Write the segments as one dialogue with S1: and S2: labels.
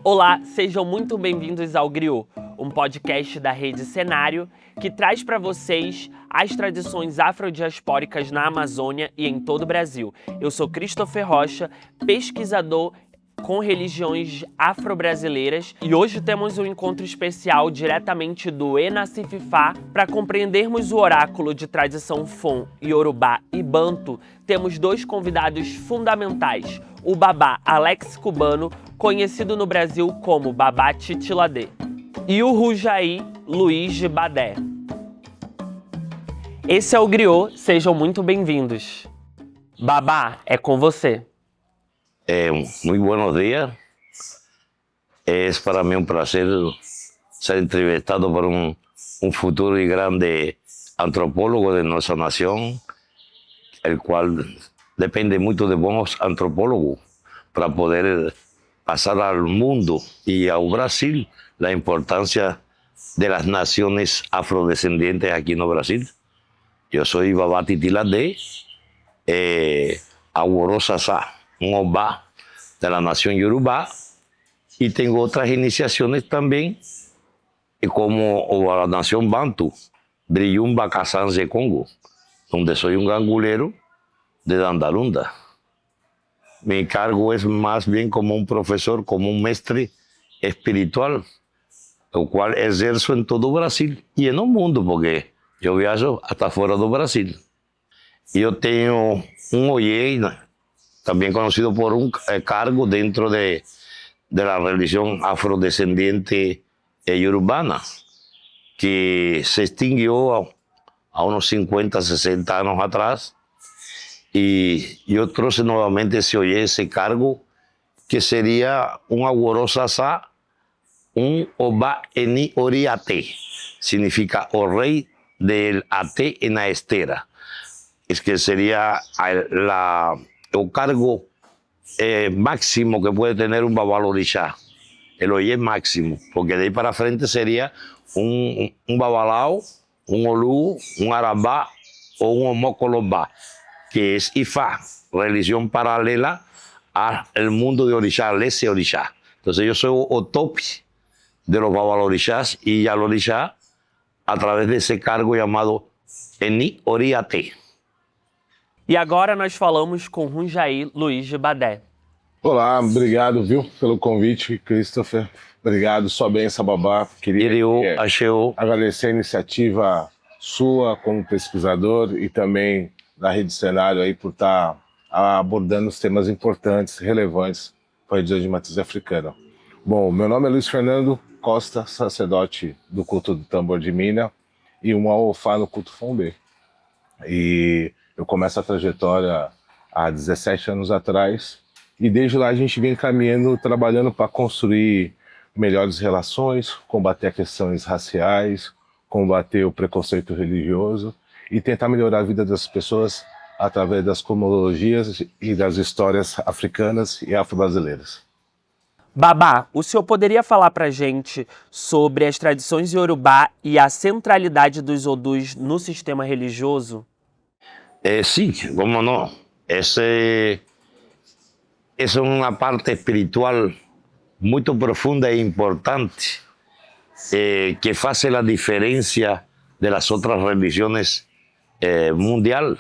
S1: Olá, sejam muito bem-vindos ao Griot, um podcast da Rede Cenário que traz para vocês as tradições afrodiaspóricas na Amazônia e em todo o Brasil. Eu sou Christopher Rocha, pesquisador com religiões afro-brasileiras, e hoje temos um encontro especial diretamente do Enacififá. Para compreendermos o oráculo de tradição Fon, Yorubá e Banto, temos dois convidados fundamentais: o Babá Alex Cubano, conhecido no Brasil como Babá Titiladê, e o Runjaí Luiz de Badé. Esse é o Griot, sejam muito bem-vindos. Babá, é com você.
S2: Muy buenos días. Es para mí un placer ser entrevistado por un futuro y grande antropólogo de nuestra nación, el cual depende mucho de buenos antropólogos para poder pasar al mundo y a Brasil la importancia de las naciones afrodescendientes aquí en Brasil. Yo soy Babá Titiladé, Agüoró Sasá, un Obá de la nación Yorubá, y tengo otras iniciaciones también, como la nación Bantu, Briyumba Kazan de Congo, donde soy un gangulero de Dandalunda. Mi cargo es más bien como un profesor, como un mestre espiritual, el cual ejerzo en todo Brasil y en el mundo, porque yo viajo hasta fuera de Brasil. Yo tengo un OIE, también conocido por un cargo dentro de la religión afrodescendiente yorubana, que se extinguió a unos 50, 60 años atrás, y yo traje nuevamente ese cargo, que sería un Agüoró Sasá, un Obá Eni Oriate, significa o rey del Ate en la estera. Es que sería el cargo máximo que puede tener un Babalorixá, el Oye máximo, porque de ahí para frente sería un Babalao, un Olú, un Arabá o un Omocolobá, que es Ifá, religión paralela al mundo de Orixá, Lese Orixá. Entonces yo soy Otopi de los Babalorixás y Yalorixá a través de ese cargo llamado Eni Oriate.
S1: E agora nós falamos com Runjaí Luiz de Badé.
S3: Olá, obrigado, viu, pelo convite, Christopher. Obrigado, sua bênção, Babá. Queria agradecer a iniciativa sua como pesquisador e também da Rede Cenário aí por estar abordando os temas importantes, relevantes para a religião de matriz africana. Bom, meu nome é Luiz Fernando Costa, sacerdote do culto do tambor de Mina e um alofá no culto Fombê. E eu começo a trajetória há 17 anos atrás, e desde lá a gente vem caminhando, trabalhando para construir melhores relações, combater as questões raciais, combater o preconceito religioso e tentar melhorar a vida das pessoas através das cosmologias e das histórias africanas e afro-brasileiras.
S1: Babá, o senhor poderia falar pra gente sobre as tradições Yorubá e a centralidade dos Odus no sistema religioso?
S2: Sí, cómo no. Es una parte espiritual muy profunda e importante, que hace la diferencia de las otras religiones mundial,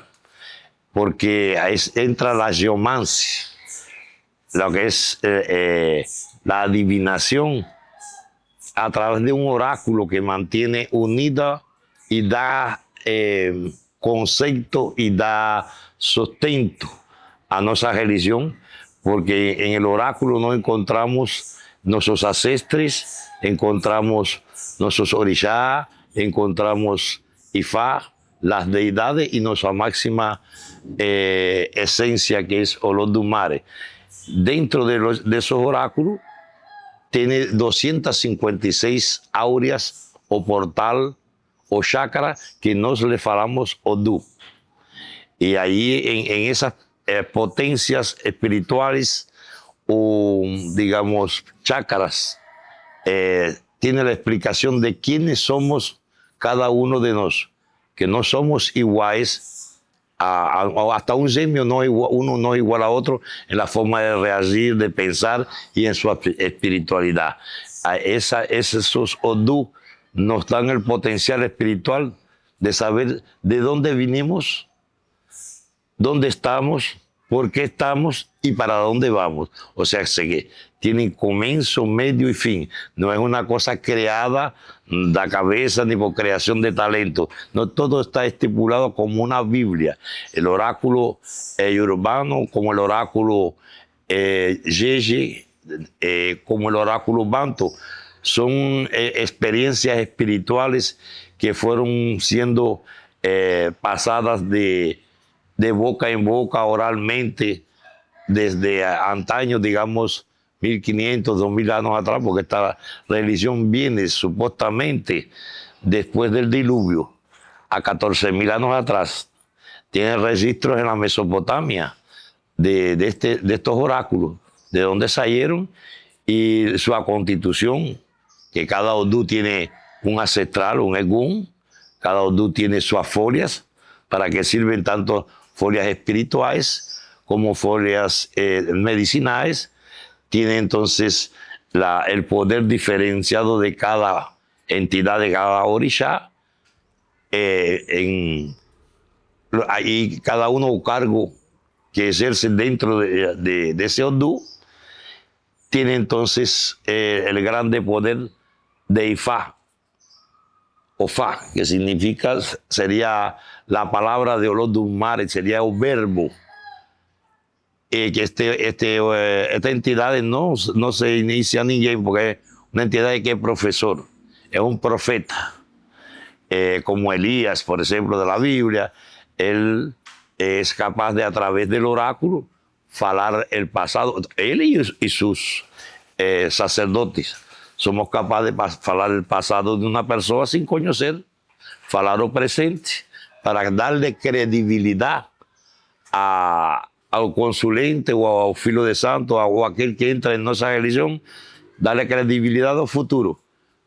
S2: porque entra la geomancia, lo que es la adivinación a través de un oráculo que mantiene unida y da concepto y da sustento a nuestra religión, porque en el oráculo no encontramos nuestros ancestres, encontramos nuestros orixá, encontramos Ifá, las deidades y nuestra máxima esencia, que es Olodumare. Dentro de esos oráculos tiene 256 áureas o portal o chakra que nos le falamos Odú. Y ahí en esas potencias espirituales o, digamos, chakras, tiene la explicación de quiénes somos cada uno de nosotros, que no somos iguales hasta un simio uno no es igual a otro en la forma de reagir, de pensar y en su espiritualidad. Esos odú nos dan el potencial espiritual de saber de dónde vinimos, dónde estamos, por qué estamos y para dónde vamos. O sea, que tienen comienzo, medio y fin. No es una cosa creada de cabeza ni por creación de talento. No, todo está estipulado como una Biblia. El oráculo urbano, como el oráculo Yeje, como el oráculo Banto. Son experiencias espirituales que fueron siendo pasadas de boca en boca, oralmente, desde antaño, digamos, 1500, 2000 años atrás, porque esta religión viene supuestamente después del diluvio, a 14.000 años atrás. Tiene registros en la Mesopotamia de estos oráculos, de dónde salieron y su constitución, que cada odú tiene un ancestral, un egún, cada odú tiene sus folias, para que sirven tanto folias espirituales como folias medicinales. Tiene entonces el poder diferenciado de cada entidad, de cada orisha. Ahí cada uno un cargo que ejerce dentro de ese odú. Tiene entonces el grande poder de Ifá, o Fa, que significa, sería la palabra de Olodumare, sería el verbo. Que esta entidad no se inicia ninguém, porque es una entidad que es profesor, es un profeta. Como Elías, por ejemplo, de la Biblia, él es capaz de, a través del oráculo, falar el pasado. Él y sus sacerdotes somos capaces de falar el pasado de una persona sin conocer, falar o presente, para darle credibilidad al consulente o al filo de santo o a aquel que entra en nuestra religión, darle credibilidad al futuro.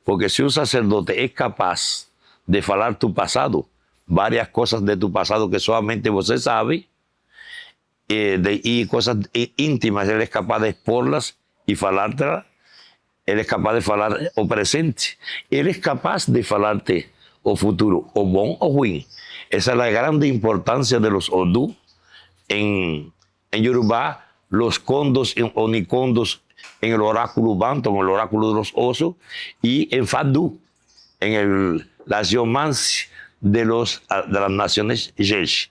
S2: Porque si un sacerdote es capaz de falar tu pasado, varias cosas de tu pasado que solamente usted sabe, y cosas íntimas, él es capaz de exporlas y falártelas. Él es capaz de falar o presente. Él es capaz de falarte o futuro, o bon o ruin. Esa es la grande importancia de los odú. En Yorubá, los condos o nicondos en el oráculo Banto, en el oráculo de los osos, y en Fadú, en la geomancia de las naciones Yesh.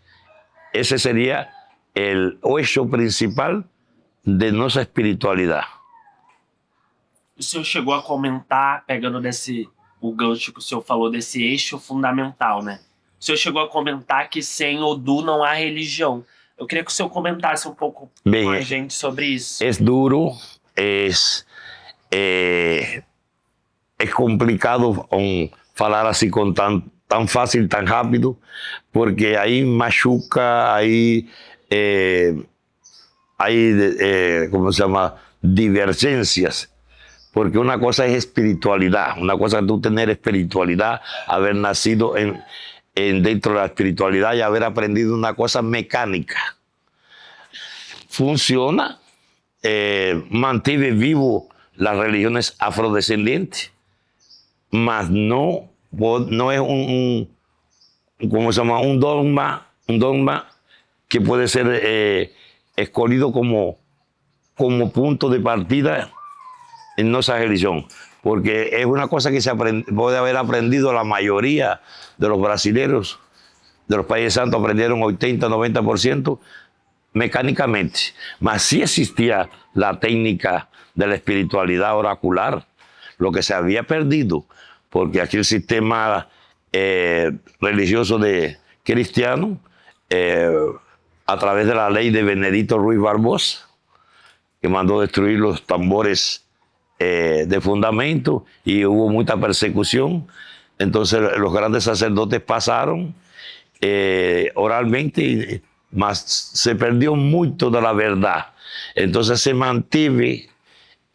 S2: Ese sería el eixo principal de nuestra espiritualidad.
S1: O senhor chegou a comentar, pegando o gancho que o senhor falou desse eixo fundamental, né? O senhor chegou a comentar que sem Odú não há religião. Eu queria que o senhor comentasse um pouco com a gente sobre isso.
S2: Es duro, es complicado falar así tan fácil, tan rápido, porque ahí machuca, hay ¿cómo se llama? Divergencias. Porque una cosa es espiritualidad, una cosa es tú tener espiritualidad, haber nacido dentro de la espiritualidad y haber aprendido una cosa mecánica. Funciona, mantiene vivo las religiones afrodescendientes, mas no es ¿cómo se llama? Un dogma que puede ser escogido como punto de partida en nuestra religión, porque es una cosa que puede haber aprendido la mayoría de los brasileños, de los países santos, aprendieron 80-90% mecánicamente. Mas sí existía la técnica de la espiritualidad oracular, lo que se había perdido, porque aquí el sistema religioso cristiano, a través de la ley de Benedito Ruiz Barbosa, que mandó destruir los tambores de fundamento y hubo mucha persecución. Entonces los grandes sacerdotes pasaron oralmente, mas se perdió mucho de la verdad. Entonces se mantiene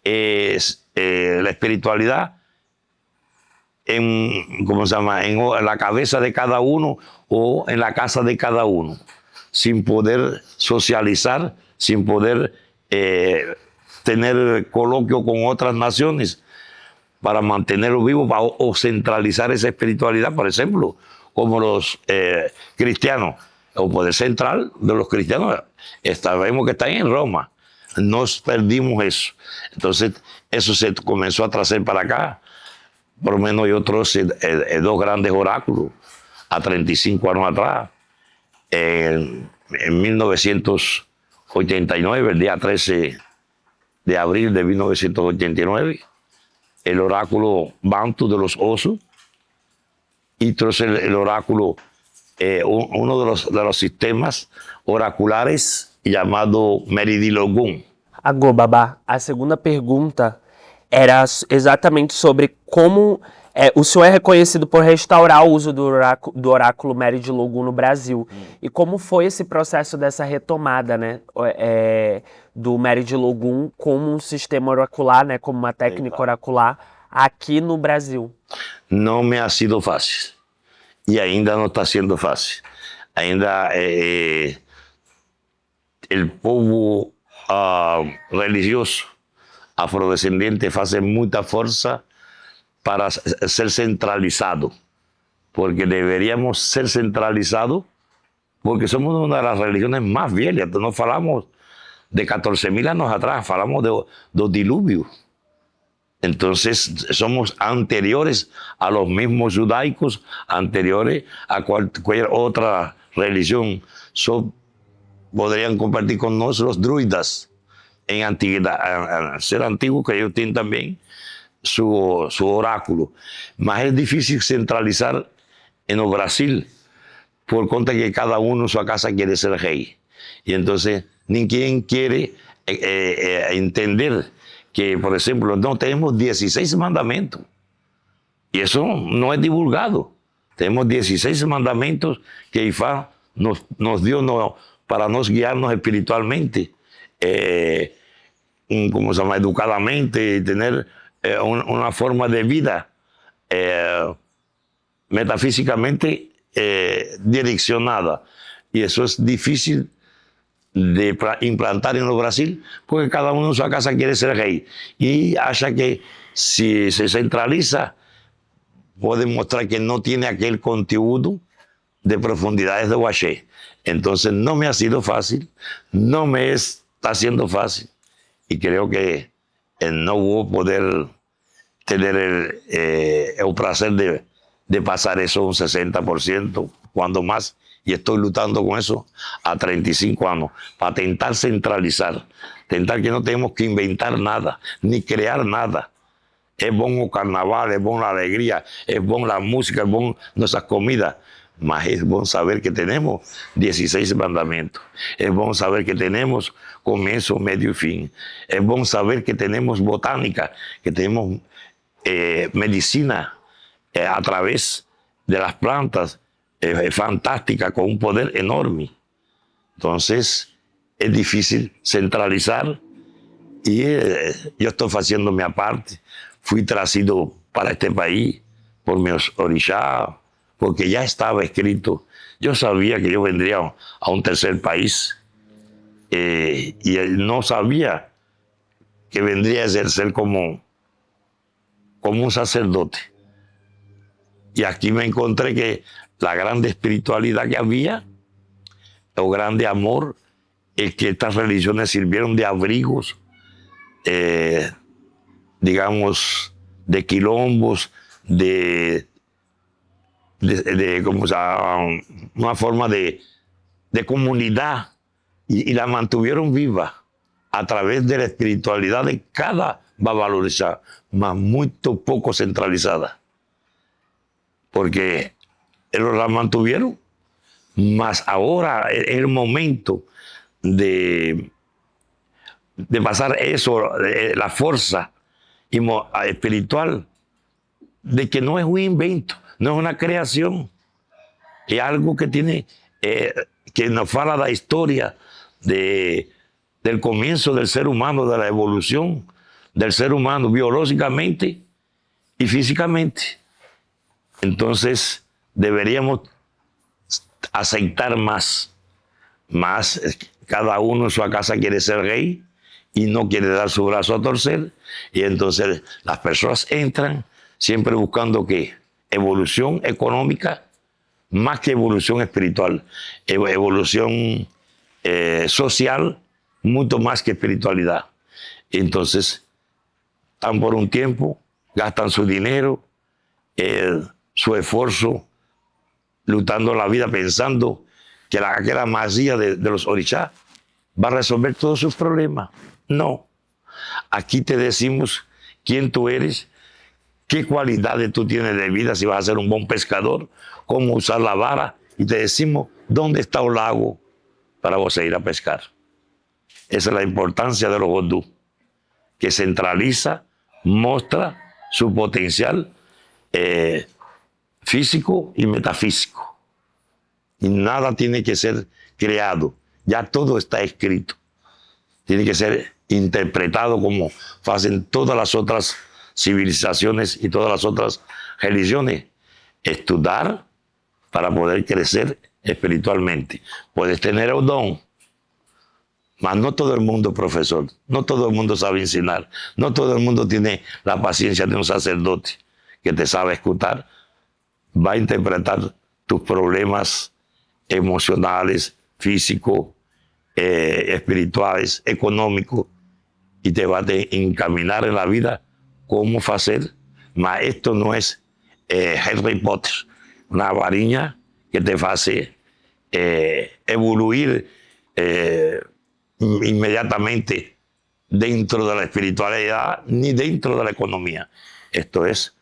S2: la espiritualidad ¿cómo se llama? En la cabeza de cada uno o en la casa de cada uno. sin poder socializar, sin poder tener coloquio con otras naciones para mantenerlo vivo o centralizar esa espiritualidad, por ejemplo, como los cristianos. El poder central de los cristianos, sabemos que está en Roma. Nos perdimos eso. Entonces, eso se comenzó a traer para acá. Por lo menos yo traje dos grandes oráculos a 35 años atrás. En 1989, el día 13 de abril de 1989, el oráculo Bantu de los osos, y traje el oráculo, uno de los sistemas oraculares llamado Meridilogun.
S1: Agô, Babá, a segunda pergunta era exatamente sobre como o senhor é reconhecido por restaurar o uso do oráculo Meridilogun no Brasil. E como foi esse processo dessa retomada, né, do Meridilogun como um sistema oracular, né, como uma técnica oracular aqui no Brasil?
S2: Não me ha sido fácil. E ainda não está sendo fácil. Ainda el povo religioso afrodescendiente hace mucha fuerza para ser centralizado, porque deberíamos ser centralizados, porque somos una de las religiones más viejas. No falamos de 14.000 años atrás, falamos de los diluvios. Entonces somos anteriores a los mismos judaicos, anteriores a cualquier otra religión. Podrían compartir con nosotros los druidas en antigüedad, ser antiguos, que ellos tienen también su oráculo. Mas es difícil centralizar en el Brasil, por cuenta que cada uno en su casa quiere ser rey. Y entonces ninguém quiere entender que, por ejemplo, no tenemos 16 mandamientos. Y eso no es divulgado. Tenemos 16 mandamientos que Ifá nos dio para nos guiarnos espiritualmente, como se llama, educadamente, tener una forma de vida metafísicamente direccionada. Y eso es difícil de implantar en el Brasil, porque cada uno en su casa quiere ser rey. Y acha que si se centraliza, puede mostrar que no tiene aquel conteúdo de profundidades de Huaché. Entonces no me ha sido fácil, no me está siendo fácil, y creo que no voy a poder tener el placer de pasar eso un 60%, cuando más, y estoy luchando con eso a 35 años, para tentar centralizar, tentar que no tenemos que inventar nada, ni crear nada. Es bueno el carnaval, es bueno la alegría, es bueno la música, es bueno nuestras comidas. Mas es bueno saber que tenemos 16 mandamientos. Es bueno saber que tenemos comienzo, medio y fin. Es bueno saber que tenemos botánica, que tenemos medicina a través de las plantas, fantástica, con un poder enorme. Entonces, es difícil centralizar, y yo estoy haciendo mi parte. Fui traído para este país por mis orishas, porque ya estaba escrito. Yo sabía que yo vendría a un tercer país, y él no sabía que vendría a ejercer como un sacerdote. Y aquí me encontré que la grande espiritualidad que había, el grande amor, es que estas religiones sirvieron de abrigos, digamos, de quilombos, como una forma de comunidad, y la mantuvieron viva a través de la espiritualidad de cada babalorixá, mas muy poco centralizada, porque ellos la mantuvieron, mas ahora es el momento de pasar eso, la fuerza espiritual, de que no es un invento, no es una creación, es algo que tiene, que nos habla de la historia del comienzo del ser humano, de la evolución del ser humano biológicamente y físicamente. Entonces deberíamos aceptar más mas cada uno en su casa quiere ser rey y no quiere dar su brazo a torcer, y entonces las personas entran siempre buscando ¿qué? Evolución económica más que evolución espiritual, evolución social mucho más que espiritualidad. Entonces están por un tiempo, gastan su dinero, su esfuerzo, luchando la vida pensando que aquella magia de los orixás va a resolver todos sus problemas. No. Aquí te decimos quién tú eres, qué cualidades tú tienes de vida, si vas a ser un buen pescador, cómo usar la vara, y te decimos dónde está el lago para vos ir a pescar. Esa es la importancia de los vodú, que centraliza, muestra su potencial físico y metafísico. Y nada tiene que ser creado, ya todo está escrito. Tiene que ser interpretado como hacen todas las otras civilizaciones y todas las otras religiones. Estudiar para poder crecer espiritualmente. Puedes tener el don, mas no todo el mundo es profesor, no todo el mundo sabe enseñar, no todo el mundo tiene la paciencia de un sacerdote que te sabe escuchar, va a interpretar tus problemas emocionales, físicos, espirituales, económicos, y te va a encaminar en la vida cómo hacer. Mas esto no es Harry Potter, una variña que te hace evoluir inmediatamente dentro de la espiritualidad ni dentro de la economía. Esto es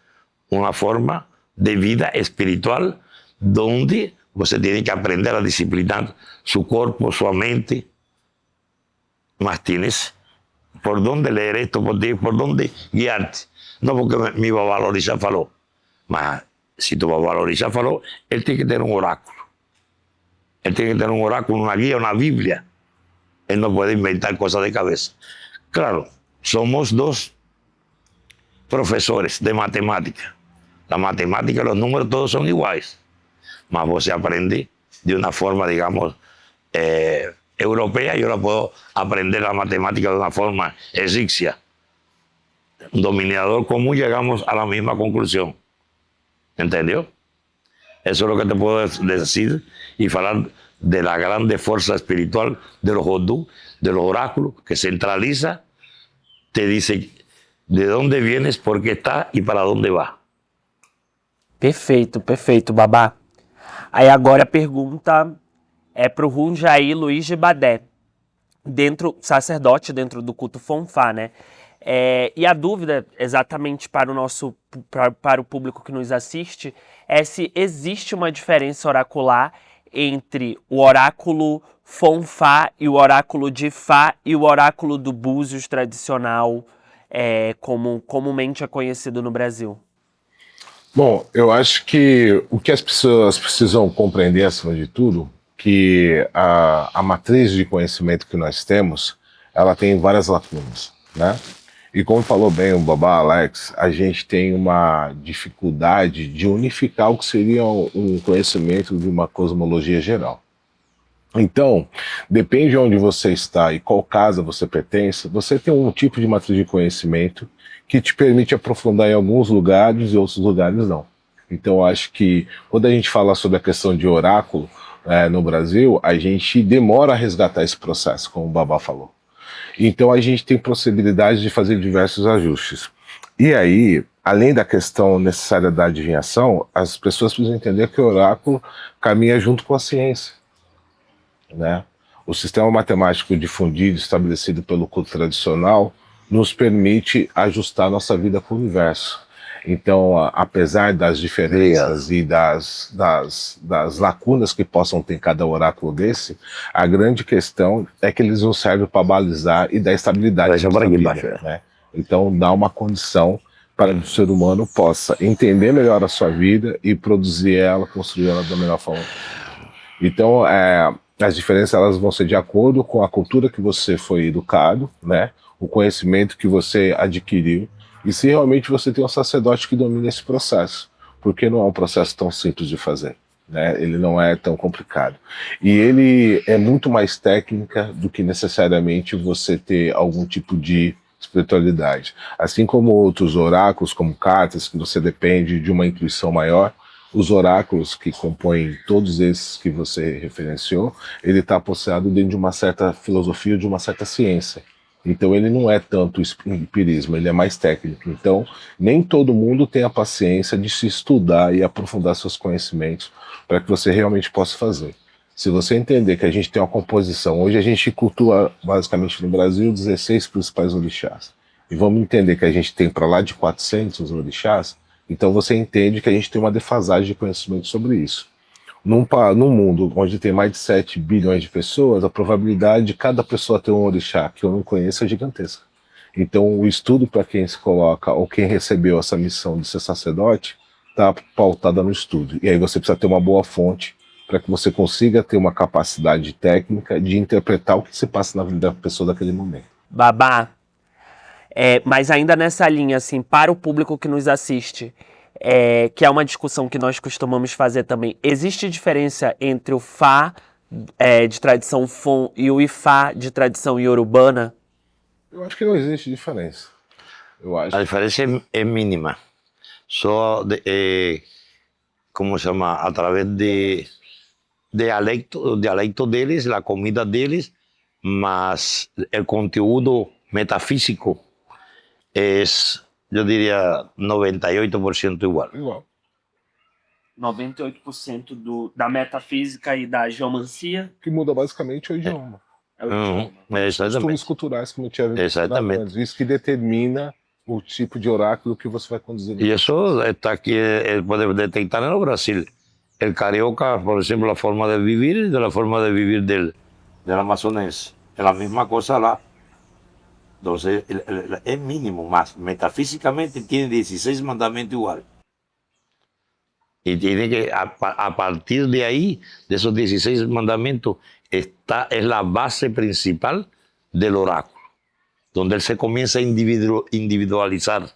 S2: una forma de vida espiritual donde usted tiene que aprender a disciplinar su cuerpo, su mente, mas tienes por dónde leer esto, por dónde guiarte. No porque mi papá Lorisa faló, mas si tu papá Lorisa faló, él tiene que tener un oráculo. Él tiene que tener un oráculo, una guía, una Biblia. Él no puede inventar cosas de cabeza. Claro, somos dos profesores de matemática. La matemática, los números todos son iguales, mas vos se aprende de una forma, digamos, europea. Yo la puedo aprender la matemática de una forma egipcia. Un dominador común, llegamos a la misma conclusión. ¿Entendió? Eso es lo que te puedo decir y hablar de la grande fuerza espiritual de los vodú, de los oráculos, que centraliza, te dice de dónde vienes, por qué está e para onde vai.
S1: Perfeito, perfeito, Babá. Aí agora a pergunta é para o Runjaí Luiz de Badé, sacerdote dentro do culto Fonfá, né? E a dúvida, exatamente para o público que nos assiste, é se existe uma diferença oracular entre o oráculo Fonfá e o oráculo de Fá e o oráculo do Búzios tradicional, como comumente é conhecido no Brasil.
S3: Bom, eu acho que o que as pessoas precisam compreender, acima de tudo, que a matriz de conhecimento que nós temos, ela tem várias lacunas, né? E como falou bem o Babá Alex, a gente tem uma dificuldade de unificar o que seria um conhecimento de uma cosmologia geral. Então, depende de onde você está e qual casa você pertence, você tem um tipo de matriz de conhecimento que te permite aprofundar em alguns lugares e outros lugares não. Então, eu acho que quando a gente fala sobre a questão de oráculo no Brasil, a gente demora a resgatar esse processo, como o Babá falou. Então, a gente tem possibilidade de fazer diversos ajustes. E aí, além da questão necessária da adivinhação, as pessoas precisam entender que o oráculo caminha junto com a ciência, né? O sistema matemático difundido, estabelecido pelo culto tradicional, nos permite ajustar nossa vida com o universo. Então, apesar das diferenças e das lacunas que possam ter cada oráculo desse, a grande questão é que eles nos servem para balizar e dar estabilidade para vida, né? Então, dá uma condição para que o ser humano possa entender melhor a sua vida e produzir ela, construir ela da melhor forma. Então, as diferenças elas vão ser de acordo com a cultura que você foi educado, né? O conhecimento que você adquiriu, e se realmente você tem um sacerdote que domina esse processo, porque não é um processo tão simples de fazer, né? Ele não é tão complicado. E ele é muito mais técnica do que necessariamente você ter algum tipo de espiritualidade. Assim como outros oráculos, como cartas, que você depende de uma intuição maior, os oráculos que compõem todos esses que você referenciou, ele está associado dentro de uma certa filosofia, de uma certa ciência. Então ele não é tanto empirismo, ele é mais técnico. Então nem todo mundo tem a paciência de se estudar e aprofundar seus conhecimentos para que você realmente possa fazer. Se você entender que a gente tem uma composição, hoje a gente cultua basicamente no Brasil 16 principais orixás, e vamos entender que a gente tem para lá de 400 orixás, então você entende que a gente tem uma defasagem de conhecimento sobre isso. Num mundo onde tem mais de 7 bilhões de pessoas, a probabilidade de cada pessoa ter um orixá que eu não conheço é gigantesca. Então o estudo para quem se coloca, ou quem recebeu essa missão de ser sacerdote, está pautada no estudo. E aí você precisa ter uma boa fonte para que você consiga ter uma capacidade técnica de interpretar o que se passa na vida da pessoa daquele momento.
S1: Babá, mas ainda nessa linha, assim, para o público que nos assiste, que é uma discussão que nós costumamos fazer também, existe diferença entre o Fá de tradição Fon e o Ifá de tradição iorubana?
S3: Eu acho que não existe diferença.
S2: A diferença é mínima. Só, como se chama, a través de dialecto deles, a comida deles, mas o conteúdo metafísico é, eu diria, 98% igual.
S1: 98% da metafísica e da geomancia?
S3: O que muda basicamente é o idioma.
S1: É o idioma.
S3: Os costumes culturais, como eu tinha visto.
S2: Exatamente.
S3: Isso que determina o tipo de oráculo que você vai conduzir.
S2: E isso está aqui, pode detectar no Brasil. El carioca, por exemplo, a forma de vivir, de la forma de vivir del amazonense. É a mesma coisa lá. Entonces, es mínimo, más metafísicamente tiene 16 mandamientos igual. Y tiene que, a partir de ahí, de esos 16 mandamientos, es la base principal del oráculo, donde él se comienza a individualizar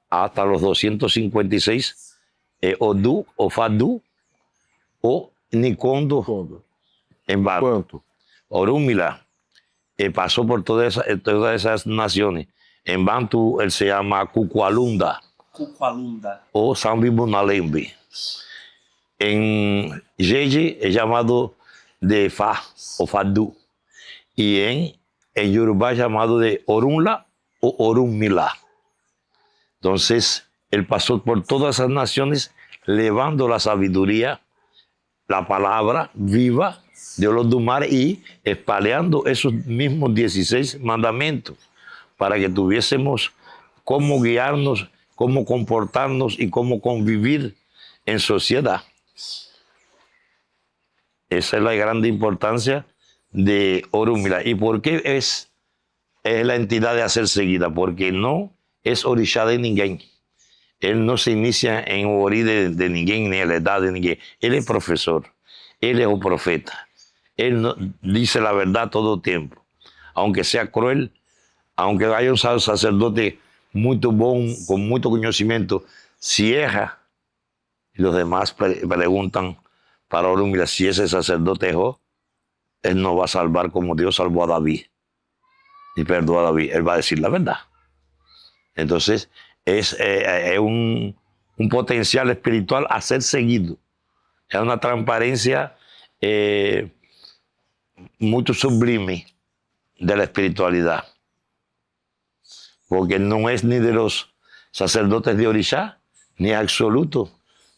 S2: hasta los 256, Odu, o Fadu, o Nikondo, en Bantu, Orúmila. Pasó por todas esas naciones. En Bantu él se llama Cucualunda. O Sambibunalembe. En Yeji es llamado de Fa o Fadu. Y en Yoruba es llamado de Orunla o Orunmila. Entonces él pasó por todas esas naciones llevando la sabiduría, la palabra viva de Olodumare y espalhando esos mismos 16 mandamientos para que tuviésemos cómo guiarnos, cómo comportarnos y cómo convivir en sociedad. Esa es la grande importancia de Orunmila. ¿Y por qué es la entidad de hacer seguida? Porque no es orixá de ninguém. Él no se inicia en orí de ninguém, ni en la edad de ninguém. Él es profesor, él es un profeta. Él no, dice la verdad todo el tiempo. Aunque sea cruel, aunque haya un sacerdote muy bom, con mucho conocimiento, si erra, y los demás preguntan para Orunmila si ese sacerdote erró, él no va a salvar como Dios salvó a David. Y perdonó a David, él va a decir la verdad. Entonces, es un potencial espiritual a ser seguido. Es una transparencia mucho sublime de la espiritualidad. Porque no es ni de los sacerdotes de Orixá, ni absoluto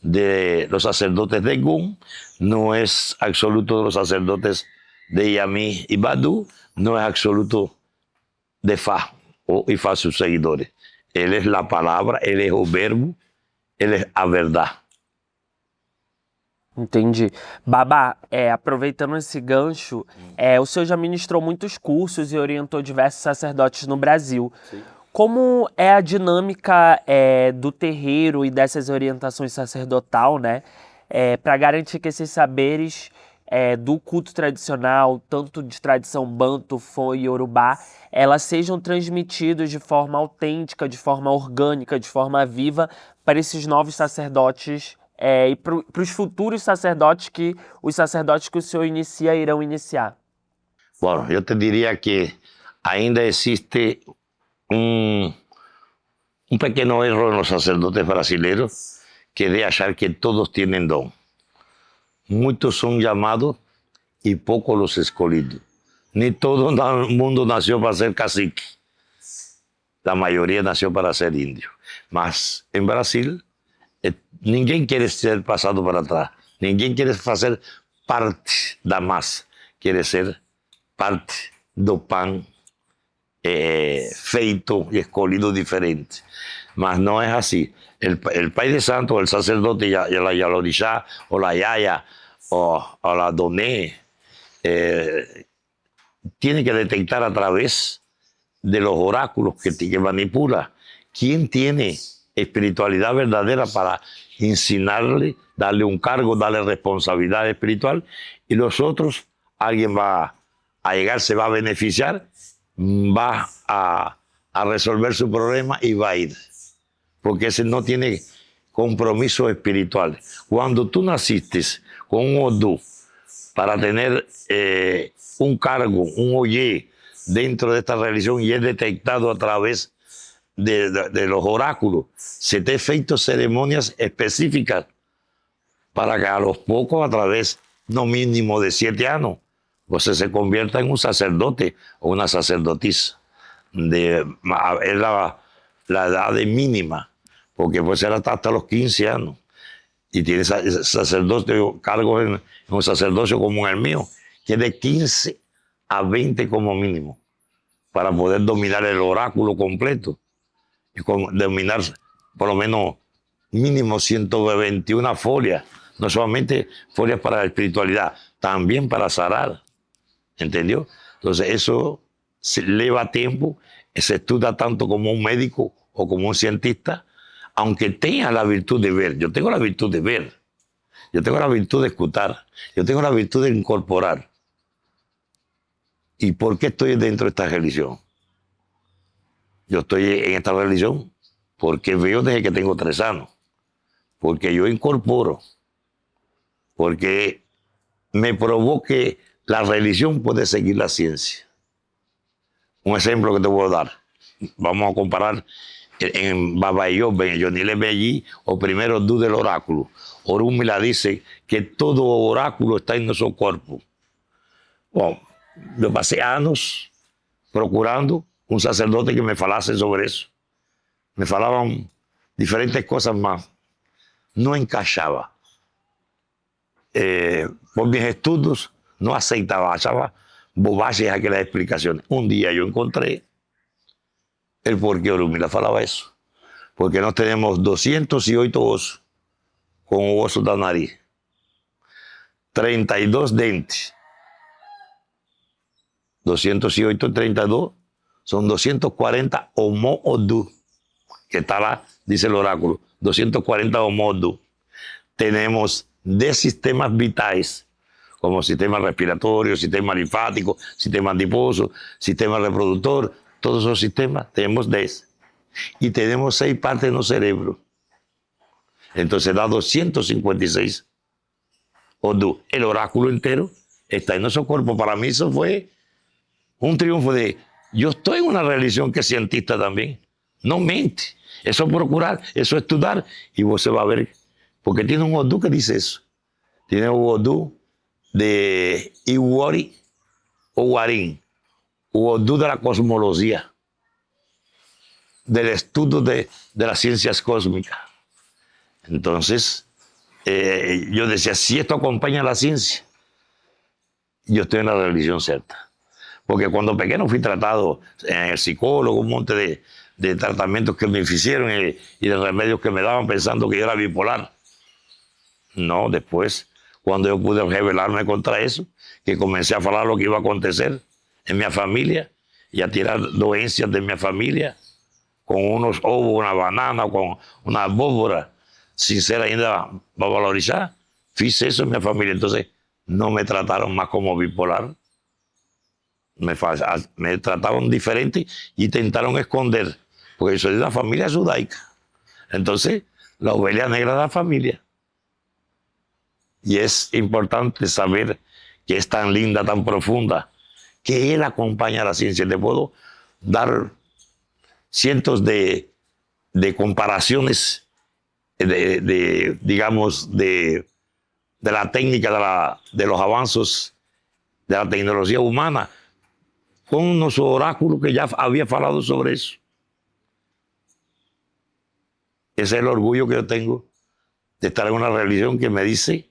S2: de los sacerdotes de Gun, no es absoluto de los sacerdotes de Yami y Badu, no es absoluto de Fa o Ifá sus seguidores. Él es la palabra, él es o verbo, él es a verdade.
S1: Entendi. Babá, aproveitando esse gancho, o senhor já ministrou muitos cursos e orientou diversos sacerdotes no Brasil. Sim. Como é a dinâmica do terreiro e dessas orientações sacerdotal, né, para garantir que esses saberes do culto tradicional, tanto de tradição Banto, Fon e Yorubá, elas sejam transmitidos de forma autêntica, de forma orgânica, de forma viva para esses novos sacerdotes e para os futuros sacerdotes que os sacerdotes que o senhor inicia irão iniciar?
S2: Bueno, yo te diría que ainda existe un pequeño error en los sacerdotes brasileños, que de achar que todos tienen don. Muchos son llamados y pocos los escogidos. Ni todo el mundo nació para ser cacique. La mayoría nació para ser indio. Mas en Brasil, ninguém quiere ser pasado para atrás. Ninguém quiere hacer parte da masa. Quiere ser parte do pan feito y escolhido diferente. Mas no es así. El Pai de Santo, el sacerdote, y la Yalorixá, o la Yaya, o la Doné, tiene que detectar a través de los oráculos que manipula quién tiene espiritualidad verdadera para enseñarle, darle un cargo, darle responsabilidad espiritual, y los otros, alguien va a llegar, se va a beneficiar, va a resolver su problema y va a ir. Porque ese no tiene compromiso espiritual. Cuando tú naciste con un odú para tener un cargo, un oyé dentro de esta religión y es detectado a través de los oráculos, se te feito ceremonias específicas para que a los pocos, a través no mínimo de 7 años, pues se convierta en un sacerdote o una sacerdotisa. Es la edad de mínima, porque puede ser hasta los 15 años. Y tiene sacerdocio, cargos en un sacerdocio como el mío, que es de 15 a 20 como mínimo, para poder dominar el oráculo completo. Y dominar por lo menos mínimo 121 folias, no solamente folias para la espiritualidad, también para sarar. ¿Entendió? Entonces eso se lleva tiempo, se estudia tanto como un médico o como un cientista, aunque tenga la virtud de ver. Yo tengo la virtud de ver, yo tengo la virtud de escuchar, yo tengo la virtud de incorporar. ¿Y por qué estoy dentro de esta religión? Yo estoy en esta religión porque veo desde que tengo 3 años, porque yo incorporo, porque me probó que la religión puede seguir la ciencia. Un ejemplo que te voy a dar. Vamos a comparar en Babayobe, en Yonile Belli, o primero du del oráculo. Orúmila dice que todo oráculo está en nuestro cuerpo. Bueno, yo pasé años procurando un sacerdote que me falase sobre eso. Me falaban diferentes cosas más. No encajaba. Por mis estudios no aceitaba, achaba bobajes aquellas explicaciones. Un día yo encontré el por qué Orúmila falaba eso. Porque nos tenemos 208 osos con osos de la nariz, 32 dentes. 208 y 32 son 240 homo odú, que está lá, dice el oráculo, 240 homo odú. Tenemos 10 sistemas vitales, como sistema respiratorio, sistema linfático, sistema adiposo, sistema reproductor, todos esos sistemas, tenemos 10. Y tenemos 6 partes en el cerebro. Entonces da 256 odú. El oráculo entero está en nuestro cuerpo. Para mí eso fue un triunfo de, yo estoy en una religión que es cientista también. No mente. Eso es procurar, eso es estudiar, y vos se va a ver. Porque tiene un odú que dice eso. Tiene un odú de Iwari o Warín, un odú de la cosmología, del estudio de las ciencias cósmicas. Entonces, yo decía, si esto acompaña a la ciencia, yo estoy en la religión cierta. Porque cuando pequeño fui tratado en el psicólogo, un monte de tratamientos que me hicieron y de remedios que me daban pensando que yo era bipolar. No, después, cuando yo pude rebelarme contra eso, que comencé a hablar lo que iba a acontecer en mi familia y a tirar dolencias de mi familia, con unos ovos, una banana, con una abóbora, sin ser ainda valorizada, hice eso en mi familia. Entonces, no me trataron más como bipolar. Me trataron diferente y intentaron esconder, porque yo soy de una familia judaica. Entonces, la oveja negra de la familia. Y es importante saber que es tan linda, tan profunda, que él acompaña a la ciencia. Le puedo dar cientos de comparaciones, digamos, de la técnica, de los avances de la tecnología humana, con unos oráculos que ya había hablado sobre eso. Ese es el orgullo que yo tengo de estar en una religión que me dice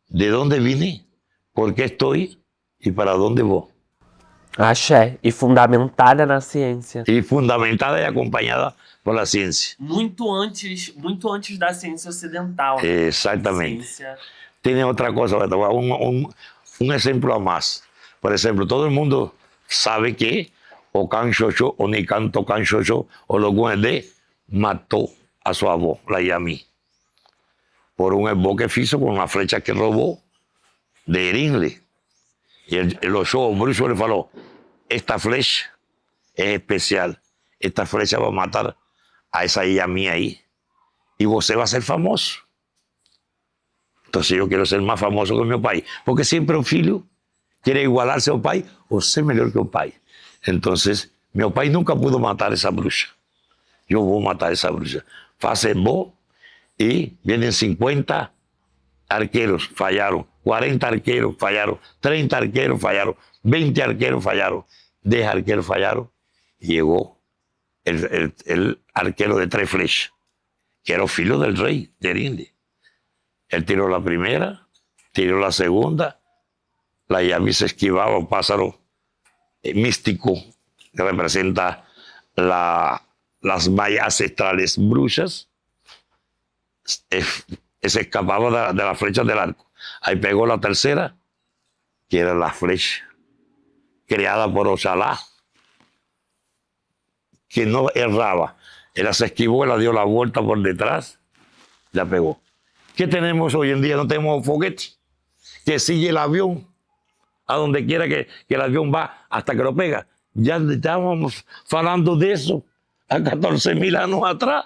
S2: de dónde vine, por qué estoy y para dónde voy.
S1: Axé. E fundamentada na ciência.
S2: Y fundamentada y acompañada por la ciencia.
S1: Muito antes da ciência ocidental.
S2: Exactamente.
S1: Ciência...
S2: Tiene otra cosa, un ejemplo más. Por ejemplo, todo el mundo sabe que Okan Shosho, o Nikanto Kan Shosho, o Loguende mató a su avó, la Yami, por un esbozo que hizo con una flecha que robó de Erinle. Y el Osho, Bruce, le faló, esta flecha es especial, esta flecha va a matar a esa Yami ahí, y usted va a ser famoso. Entonces yo quiero ser más famoso que mi país, porque siempre un filho quiere igualarse al país o ser mejor que el país. Entonces, mi país nunca pudo matar a esa bruja. Yo voy a matar a esa bruja. Hace vos y vienen 50 arqueros, fallaron, 40 arqueros, fallaron, 30 arqueros, fallaron, 20 arqueros, fallaron, 10 arqueros, fallaron, y llegó el arquero de 3 flechas, que era el filo del rey de Erinle. Él tiró la primera, tiró la segunda, la Yami se esquivaba, un pájaro místico que representa las mayas ancestrales brujas, se escapaba de la flecha del arco. Ahí pegó la tercera, que era la flecha creada por Oxalá, que no erraba. Ella se esquivó, la dio la vuelta por detrás, la pegó. ¿Qué tenemos hoy en día? No tenemos foguete que sigue el avión a donde quiera que el avión va hasta que lo pega. Ya estábamos hablando de eso a 14.000 años atrás,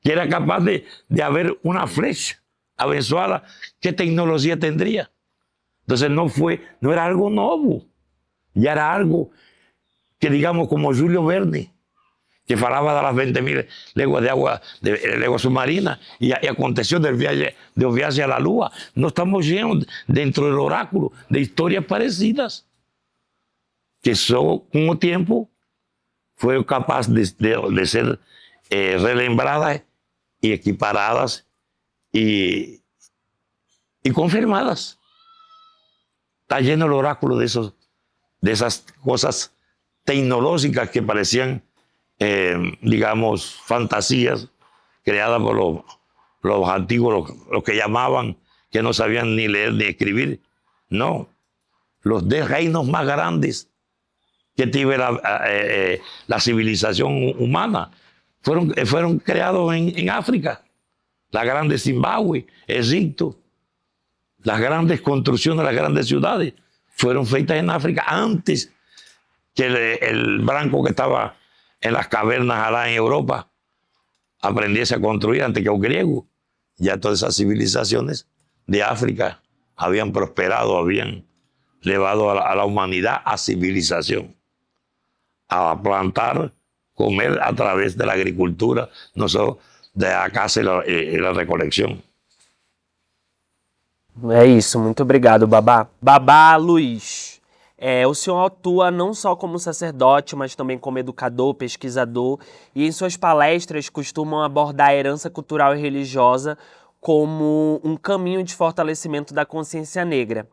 S2: que era capaz de haber una flecha abençoada. ¿Qué tecnología tendría? Entonces no era algo nuevo, ya era algo que, digamos, como Julio Verne, que falaba de las 20.000 leguas de agua, de leguas submarinas, y aconteció del viaje a la lua. No estamos llenos dentro del oráculo de historias parecidas, que son, con el tiempo, fue capaz de ser relembradas y equiparadas y confirmadas. Está lleno el oráculo de esas cosas tecnológicas que parecían digamos, fantasías creadas por los antiguos, los que llamaban, que no sabían ni leer ni escribir. No, los 10 reinos más grandes que tiene la civilización humana fueron creados en África. La grande Zimbabue, Egipto, las grandes construcciones, las grandes ciudades fueron feitas en África antes que el blanco que estaba en las cavernas allá en Europa aprendiese a construir, antes que los griegos. Ya todas esas civilizaciones de África habían prosperado, habían llevado a la humanidad a civilización, a plantar, comer a través de la agricultura, no solo de la caça e la recolección.
S1: É isso, muito obrigado, Babá. Babá Luiz. O senhor atua não só como sacerdote, mas também como educador, pesquisador, e em suas palestras costumam abordar a herança cultural e religiosa como um caminho de fortalecimento da consciência negra.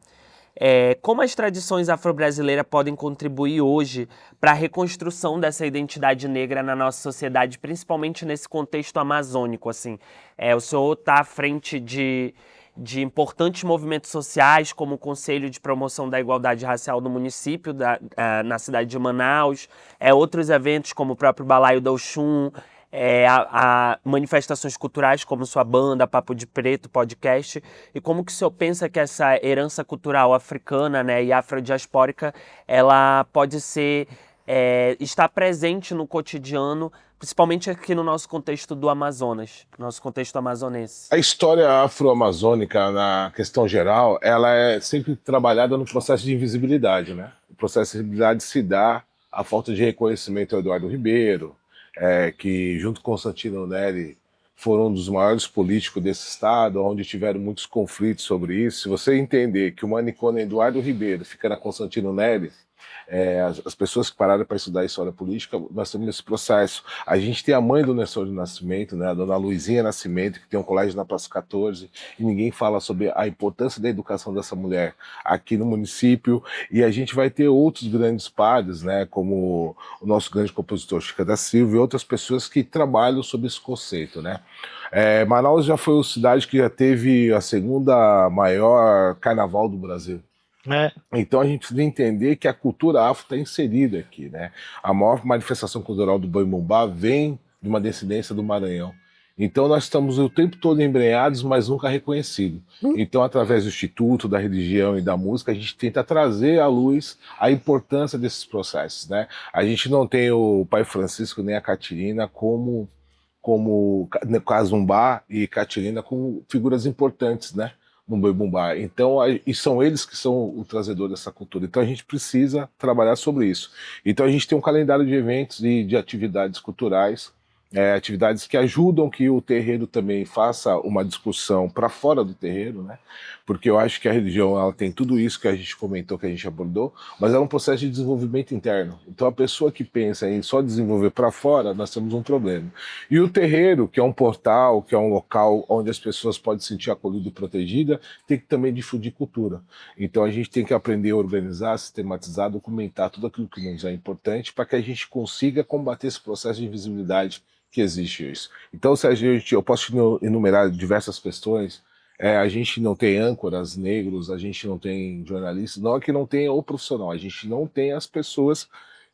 S1: Como as tradições afro-brasileiras podem contribuir hoje para a reconstrução dessa identidade negra na nossa sociedade, principalmente nesse contexto amazônico, assim? O senhor está à frente de importantes movimentos sociais, como o Conselho de Promoção da Igualdade Racial do município, na cidade de Manaus, outros eventos como o próprio Balaio da Oxum, manifestações culturais como sua banda, Papo de Preto, podcast, e como que o senhor pensa que essa herança cultural africana, né, e afrodiaspórica, ela pode ser, estar presente no cotidiano principalmente aqui no nosso contexto do Amazonas, nosso contexto amazonense?
S3: A história afro-amazônica, na questão geral, ela é sempre trabalhada no processo de invisibilidade, né? O processo de invisibilidade se dá à falta de reconhecimento ao Eduardo Ribeiro, que junto com Santino Neri foram um dos maiores políticos desse estado, onde tiveram muitos conflitos sobre isso. Se você entender que o manicômio Eduardo Ribeiro fica na Constantino Neri, as pessoas que pararam para estudar a história política, nós temos esse processo. A gente tem a mãe do Nelson de Nascimento, né, a dona Luizinha Nascimento, que tem um colégio na Praça 14, e ninguém fala sobre a importância da educação dessa mulher aqui no município. E a gente vai ter outros grandes padres, né, como o nosso grande compositor Chica da Silva e outras pessoas que trabalham sobre esse conceito, né. Manaus já foi a cidade que já teve a segunda maior carnaval do Brasil. Então a gente precisa entender que a cultura afro está inserida aqui, né? A maior manifestação cultural do Boi-Bumbá vem de uma descendência do Maranhão. Então nós estamos o tempo todo embrenhados, mas nunca reconhecidos. Então, através do Instituto, da religião e da música, a gente tenta trazer à luz a importância desses processos, né? A gente não tem o Pai Francisco nem a Catirina como Cazumbá e Catirina como figuras importantes, né, no Boi-Bumbá. Então, e são eles que são o trazedor dessa cultura. Então, a gente precisa trabalhar sobre isso. Então, a gente tem um calendário de eventos e de atividades culturais, atividades que ajudam que o terreiro também faça uma discussão para fora do terreiro, né? Porque eu acho que a religião ela tem tudo isso que a gente comentou, que a gente abordou, mas ela é um processo de desenvolvimento interno. Então a pessoa que pensa em só desenvolver para fora, nós temos um problema. E o terreiro, que é um portal, que é um local onde as pessoas podem se sentir acolhidas e protegidas, tem que também difundir cultura. Então a gente tem que aprender a organizar, sistematizar, documentar tudo aquilo que nos é importante para que a gente consiga combater esse processo de invisibilidade que existe isso. Então, se eu posso enumerar diversas questões, a gente não tem âncoras negros, a gente não tem jornalistas, não é que não tenha o profissional, a gente não tem as pessoas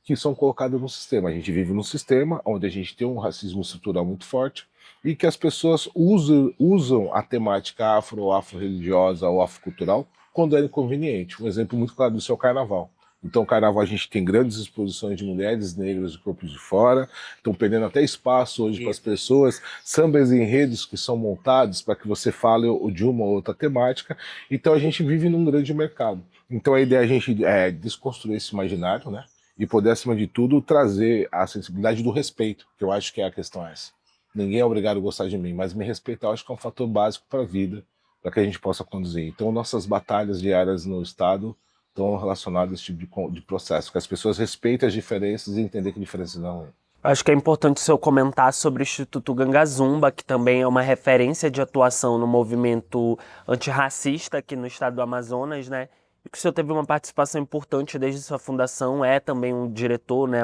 S3: que são colocadas no sistema. A gente vive num sistema onde a gente tem um racismo estrutural muito forte e que as pessoas usam a temática afro-religiosa ou afrocultural quando é inconveniente. Um exemplo muito claro disso é o carnaval. Então, o carnaval a gente tem grandes exposições de mulheres negras de corpo de fora, estão perdendo até espaço hoje para as pessoas, sambas e enredos que são montados para que você fale de uma ou outra temática. Então, a gente vive num grande mercado. Então, a ideia é a gente desconstruir esse imaginário, né? E poder, acima de tudo, trazer a sensibilidade do respeito, que eu acho que é a questão essa. Ninguém é obrigado a gostar de mim, mas me respeitar eu acho que é um fator básico para a vida, para que a gente possa conduzir. Então, nossas batalhas diárias no Estado estão relacionados a esse tipo de processo, que as pessoas respeitem as diferenças e entendem que diferenças não é.
S1: Acho que é importante o senhor comentar sobre o Instituto Gangazumba, que também é uma referência de atuação no movimento antirracista aqui no estado do Amazonas, né? E que o senhor teve uma participação importante desde sua fundação, é também um diretor, né?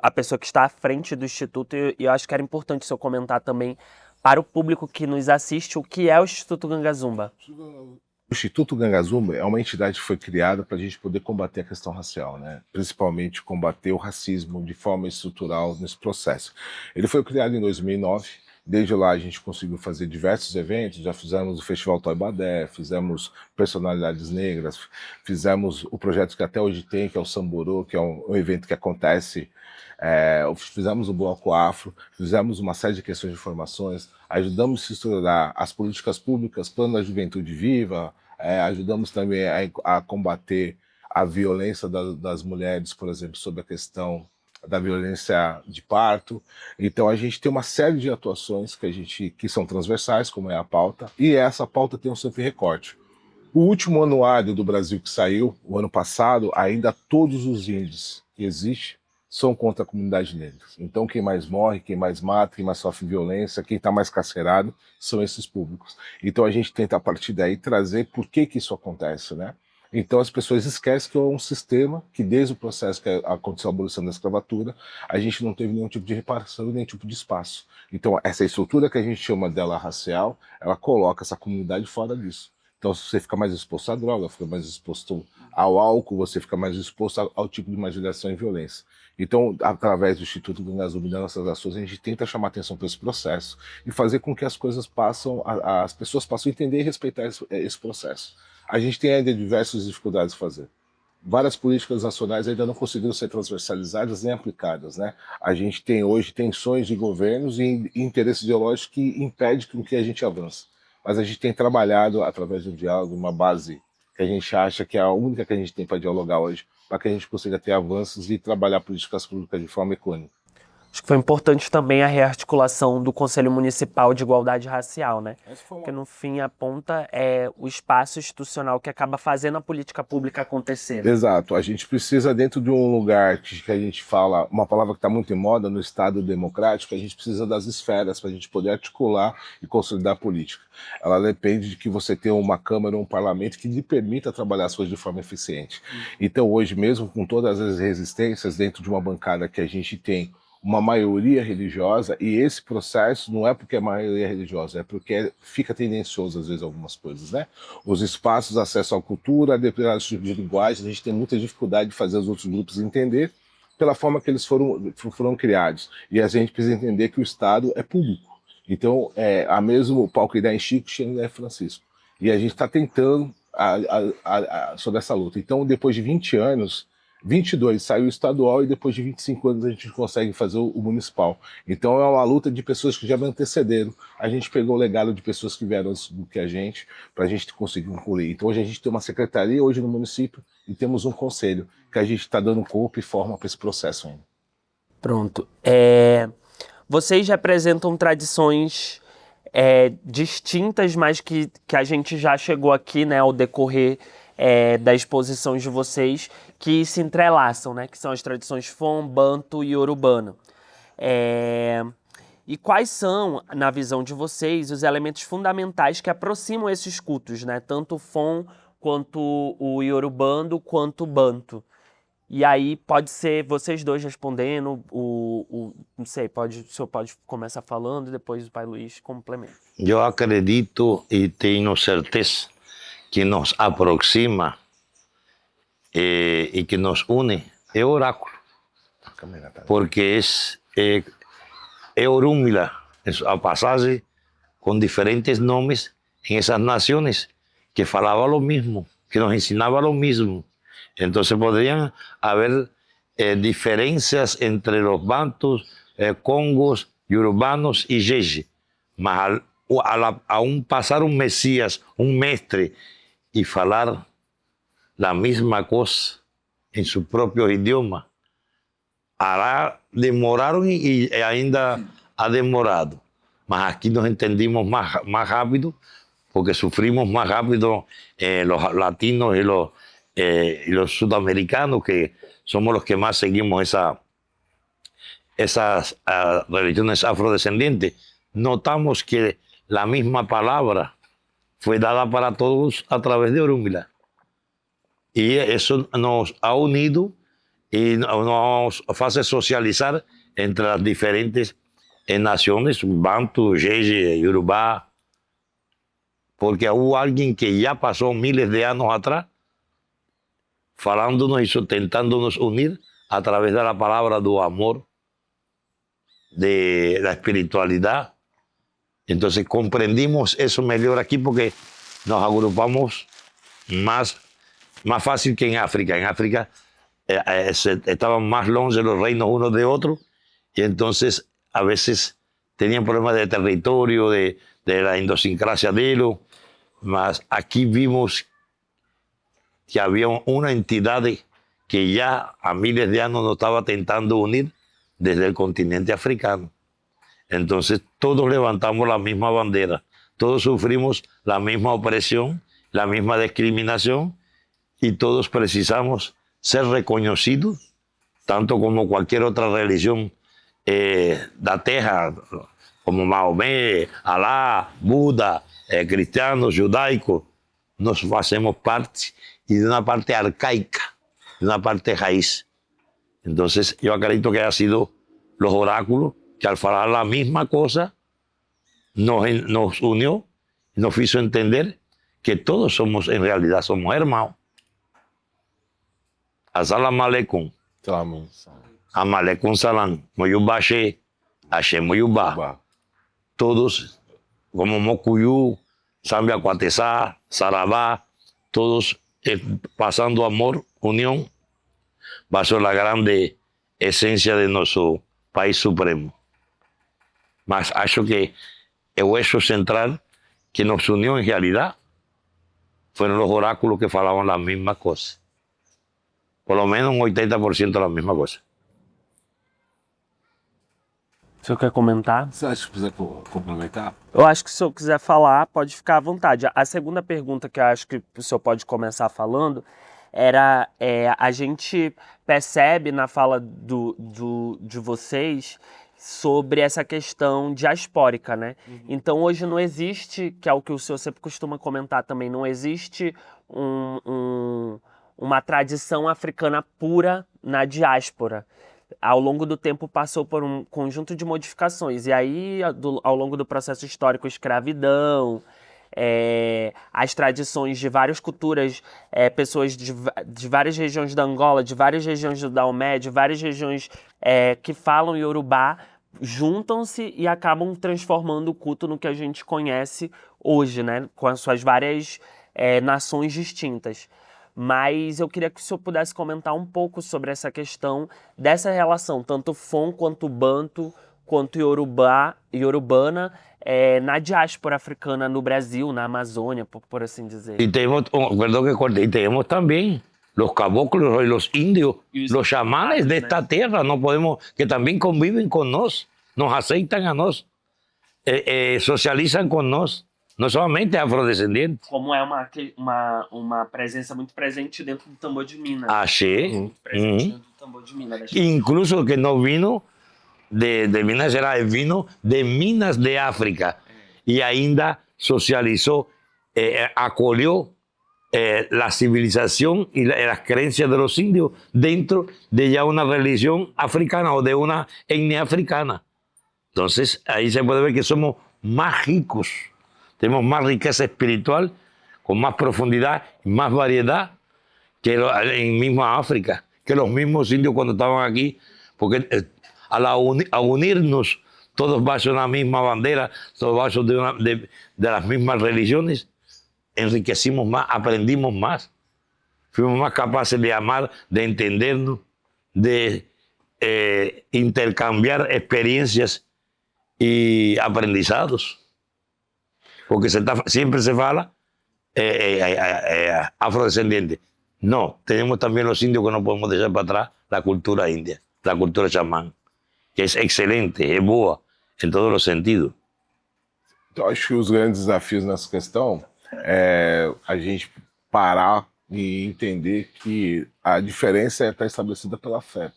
S1: A pessoa que está à frente do Instituto, e eu acho que era importante o senhor comentar também para o público que nos assiste o que é o Instituto Gangazumba.
S3: O Instituto Gangazumba é uma entidade que foi criada para a gente poder combater a questão racial, né? Principalmente combater o racismo de forma estrutural nesse processo. Ele foi criado em 2009, desde lá a gente conseguiu fazer diversos eventos, já fizemos o Festival Toy Badé, fizemos Personalidades Negras, fizemos o projeto que até hoje tem, que é o Samborô, que é um evento que acontece, fizemos o Bloco Afro, fizemos uma série de questões de formações, ajudamos a estruturar as políticas públicas, Plano da Juventude Viva, ajudamos também a combater a violência das mulheres, por exemplo, sobre a questão da violência de parto. Então a gente tem uma série de atuações que são transversais, como é a pauta, e essa pauta tem um sempre recorte. O último anuário do Brasil que saiu, o ano passado, ainda todos os índices que existem são contra a comunidade negra. Então quem mais morre, quem mais mata, quem mais sofre violência, quem está mais carcerado, são esses públicos. Então a gente tenta a partir daí trazer por que isso acontece, né? Então as pessoas esquecem que é um sistema que desde o processo que aconteceu a abolição da escravatura, a gente não teve nenhum tipo de reparação e nenhum tipo de espaço. Então essa estrutura que a gente chama dela racial, ela coloca essa comunidade fora disso. Então você fica mais exposto à droga, fica mais exposto ao álcool, você fica mais exposto ao tipo de marginalização e violência. Então, através do Instituto Gangazumba e das nossas ações, a gente tenta chamar atenção para esse processo e fazer com que as coisas as pessoas possam entender e respeitar esse processo. A gente tem ainda diversas dificuldades de fazer. várias políticas nacionais ainda não conseguiram ser transversalizadas nem aplicadas, né? A gente tem hoje tensões de governos e interesses ideológicos que impedem que a gente avance. Mas a gente tem trabalhado através de um diálogo, uma base que a gente acha que é a única que a gente tem para dialogar hoje, para que a gente consiga ter avanços e trabalhar políticas públicas de forma econômica.
S1: Acho que foi importante também a rearticulação do Conselho Municipal de Igualdade Racial, né? Porque no fim a ponta é o espaço institucional que acaba fazendo a política pública acontecer.
S3: Exato. A gente precisa, dentro de um lugar que a gente fala, uma palavra que está muito em moda no Estado democrático, a gente precisa das esferas para a gente poder articular e consolidar a política. Ela depende de que você tenha uma Câmara ou um Parlamento que lhe permita trabalhar as coisas de forma eficiente. Então hoje, mesmo com todas as resistências dentro de uma bancada que a gente tem uma maioria religiosa, e esse processo não é porque é maioria religiosa, é porque fica tendencioso às vezes algumas coisas, né? Os espaços de acesso à cultura, a determinados tipos de linguagem, a gente tem muita dificuldade de fazer os outros grupos entender pela forma que eles foram criados. E a gente precisa entender que o Estado é público. Então, a mesmo palco que dá em Chico, Xena é Francisco. E a gente está tentando sobre essa luta. Então, depois de 20 anos, 22 saiu o estadual e depois de 25 anos a gente consegue fazer o municipal. Então é uma luta de pessoas que já me antecederam. A gente pegou o legado de pessoas que vieram antes do que a gente, para a gente conseguir concluir. Então hoje a gente tem uma secretaria hoje no município e temos um conselho que a gente está dando corpo e forma para esse processo ainda.
S1: Pronto. Vocês representam tradições distintas, mas que a gente já chegou aqui, né, ao decorrer das exposições de vocês, que se entrelaçam, né? Que são as tradições Fon, Banto e Yorubano. E quais são, na visão de vocês, os elementos fundamentais que aproximam esses cultos, né? Tanto o Fon, quanto o Yorubano, quanto o Banto. E aí pode ser vocês dois respondendo, não sei, o senhor pode começar falando e depois o pai Luiz complementa.
S2: Eu acredito e tenho certeza que nos aproxima y que nos une es oráculo, porque es Orúmila, es a pasaje con diferentes nombres en esas naciones que falaba lo mismo, que nos enseñaba lo mismo. Entonces podrían haber diferencias entre los bantus, congos, yorubanos y yeje, mas aún pasar un mesías, un mestre, y falar la misma cosa en su propio idioma, demoraron y ainda ha demorado. Mas aquí nos entendimos más rápido, porque sufrimos más rápido los latinos y los sudamericanos, que somos los que más seguimos esas religiones afrodescendientes. Notamos que la misma palabra fue dada para todos a través de Orúmila. Y eso nos ha unido y nos hace socializar entre las diferentes naciones, Bantu, Jeje, Yorubá, porque hubo alguien que ya pasó miles de años atrás, falándonos y sustentándonos unir a través de la palabra do amor, de la espiritualidad. Entonces comprendimos eso mejor aquí porque nos agrupamos más fácil que en África. En África estaban más longe los reinos unos de otros y entonces a veces tenían problemas de territorio, de la idiosincrasia de ellos. Mas aquí vimos que había una entidad que ya a miles de años nos estaba tentando unir desde el continente africano. Entonces todos levantamos la misma bandera, todos sufrimos la misma opresión, la misma discriminación y todos precisamos ser reconocidos, tanto como cualquier otra religión da terra, como Maomé, Alá, Buda, cristianos, judaicos, nos hacemos parte y de una parte arcaica, de una parte raíz. Entonces yo acredito que ha sido los oráculos que al falar la misma cosa nos unió y nos hizo entender que todos somos, en realidad, somos hermanos. Assalamu alaikum. Amalekun salam. Moyubashe. Hashem Moyubá. Todos, como Mocuyu, Sambia Cuatezá, Sarabá, todos pasando amor, unión, bajo la grande esencia de nuestro país supremo. Mas acho que el eixo central que nos unió en realidad fueron los oráculos que falaban las mismas cosas. Por lo menos un 80% de las mismas cosas.
S1: O senhor quer comentar?
S3: Você acha que precisa complementar?
S1: Eu acho que se o senhor quiser falar, pode ficar à vontade. A segunda pergunta que eu acho que o senhor pode começar falando era, a gente percebe na fala de vocês sobre essa questão diaspórica, né? Então hoje não existe, que é o que o senhor sempre costuma comentar também, não existe uma tradição africana pura na diáspora. Ao longo do tempo passou por um conjunto de modificações. E aí, ao longo do processo histórico, escravidão, as tradições de várias culturas, pessoas de várias regiões da Angola, de várias regiões do Daomé, de várias regiões que falam Yorubá, juntam-se e acabam transformando o culto no que a gente conhece hoje, né? Com as suas várias nações distintas. Mas eu queria que o senhor pudesse comentar um pouco sobre essa questão dessa relação, tanto Fon quanto Banto, quanto Yorubana, na diáspora africana no Brasil, na Amazônia, por assim dizer.
S2: Y tenemos, perdón que corte, y tenemos también los caboclos y los indios, los chamanes de esta tierra, no podemos, que también conviven con nos aceitan a nos, socializan con nos. Não somente afrodescendentes.
S1: Como é uma presença muito presente dentro do tambor de Minas.
S2: Achei.
S1: Muito presente dentro do tambor de Minas.
S2: Incluso que no vino de Minas Gerais, vino de Minas de África. E ainda socializó, acolió la civilización y las creencias de los indios dentro de ya una religión africana o de una etnia africana. Entonces, ahí se puede ver que somos más ricos. Tenemos más riqueza espiritual, con más profundidad y más variedad que en misma África, que los mismos indios cuando estaban aquí, porque a unirnos todos bajo una misma bandera, todos bajo de las mismas religiones, enriquecimos más, aprendimos más, fuimos más capaces de amar, de entendernos, de intercambiar experiencias y aprendizados. Porque siempre se fala afrodescendiente. No, tenemos también los indios que no podemos dejar para atrás, la cultura india, la cultura chamán, que es excelente, é boa em todos os sentidos.
S3: Então, acho que os grandes desafios nessa questão é a gente parar e entender que a diferença está estabelecida pela fé.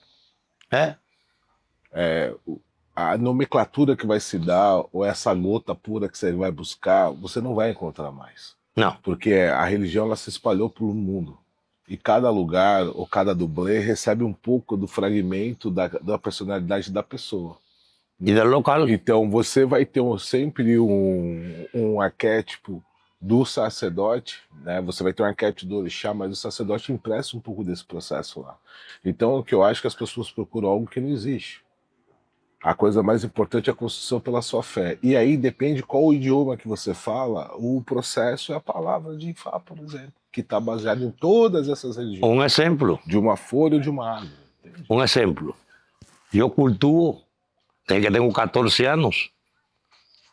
S3: A nomenclatura que vai se dar, ou essa gota pura que você vai buscar, você não vai encontrar mais.
S2: Não.
S3: Porque a religião ela se espalhou pelo mundo. E cada lugar, ou cada dublê, recebe um pouco do fragmento da personalidade da pessoa.
S2: E do local.
S3: Então você vai ter sempre um arquétipo do sacerdote, né? Você vai ter um arquétipo do orixá, mas o sacerdote empresta um pouco desse processo lá. Então o que eu acho que as pessoas procuram algo que não existe. A coisa mais importante é a construção pela sua fé. E aí depende qual o idioma que você fala, o processo é a palavra de Ifá, por exemplo, que está baseado em todas essas religiões.
S2: Um exemplo.
S3: De uma folha ou de uma árvore. Entende?
S2: Um exemplo. Eu cultuo, desde que tenho 14 anos,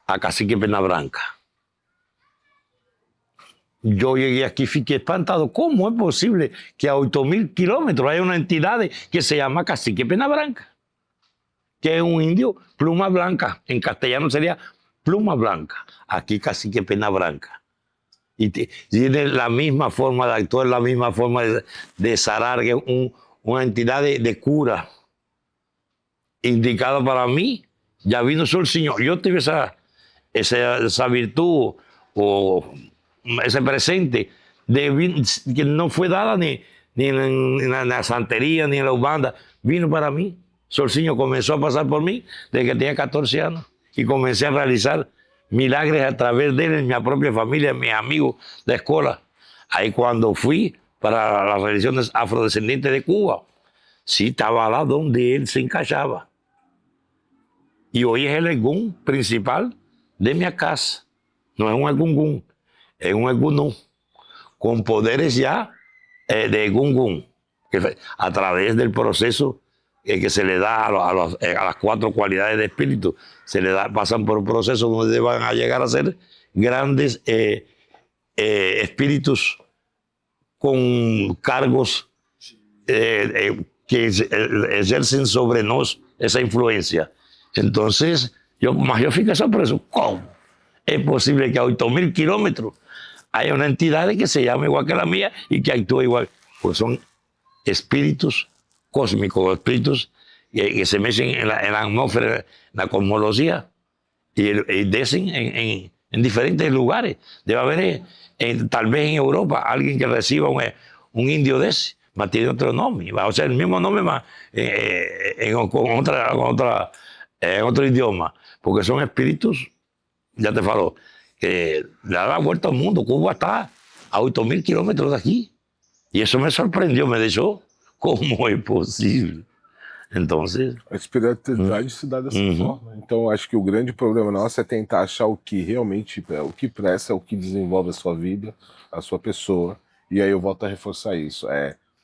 S2: a Cacique Pena Branca. Eu cheguei aqui e fiquei espantado. Como é possível que a 8.000 kilómetros haya uma entidade que se chama Cacique Pena Branca? Que es un indio pluma blanca. En castellano sería pluma blanca. Aquí Cacique Pena Branca. Y tiene la misma forma de actuar, la misma forma de zarar, que es una entidad de cura. Indicada para mí, ya vino Sol Señor. Yo tuve esa virtud o ese presente que no fue dada ni en la santería ni en la Umbanda. Vino para mí. Solcinho comenzó a pasar por mí desde que tenía 14 años y comencé a realizar milagros a través de él, en mi propia familia, en mis amigos de escuela. Ahí cuando fui para las religiones afrodescendientes de Cuba, sí estaba lá donde él se encaixaba. Y hoy es el egún principal de mi casa. No es un egungún, es un egunú, con poderes ya de Gungun, que a través del proceso que se le da a las 4 cualidades de espíritu, pasan por un proceso donde van a llegar a ser grandes espíritus con cargos que ejercen sobre nosotros esa influencia. Entonces, yo fico sorpreso. ¿Cómo es posible que a 8.000 kilómetros haya una entidad que se llama igual que la mía y que actúa igual? Pues son espíritus cósmicos, espíritus que se meten en la atmósfera, en la cosmología, y descen en diferentes lugares. Debe haber, tal vez en Europa, alguien que reciba un indio de ese, más tiene otro nombre, va a ser el mismo nombre más en otro idioma, porque son espíritus, ya te falo, que le dan la vuelta al mundo. Cuba está a 8.000 kilómetros de aquí, y eso me sorprendió, me dijo, ¿cómo é possível? Então,
S3: a espiritualidade se dá dessa forma. Então, acho que o grande problema nosso é tentar achar o que realmente, o que presta, o que desenvolve a sua vida, a sua pessoa. E aí eu volto a reforçar isso.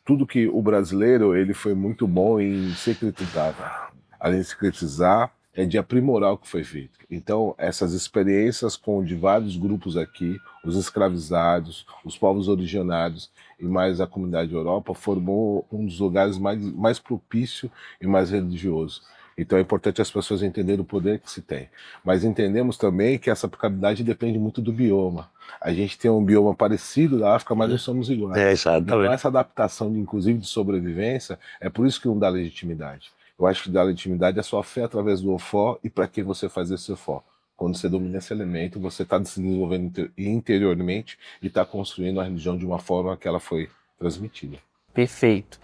S3: Tudo que o brasileiro, ele foi muito bom em secretizar. Além de secretizar, é de aprimorar o que foi feito. Então, essas experiências de vários grupos aqui, os escravizados, os povos originários e mais a comunidade da Europa, formou um dos lugares mais propício e mais religioso. Então é importante as pessoas entenderem o poder que se tem. Mas entendemos também que essa aplicabilidade depende muito do bioma. A gente tem um bioma parecido da África, mas nós somos iguais. Então essa adaptação, inclusive de sobrevivência, é por isso que não dá legitimidade. Eu acho que dá legitimidade a sua fé através do Ofó e para quem você faz esse Ofó. Quando você domina esse elemento, você está se desenvolvendo interiormente e está construindo a religião de uma forma que ela foi transmitida.
S1: Perfeito.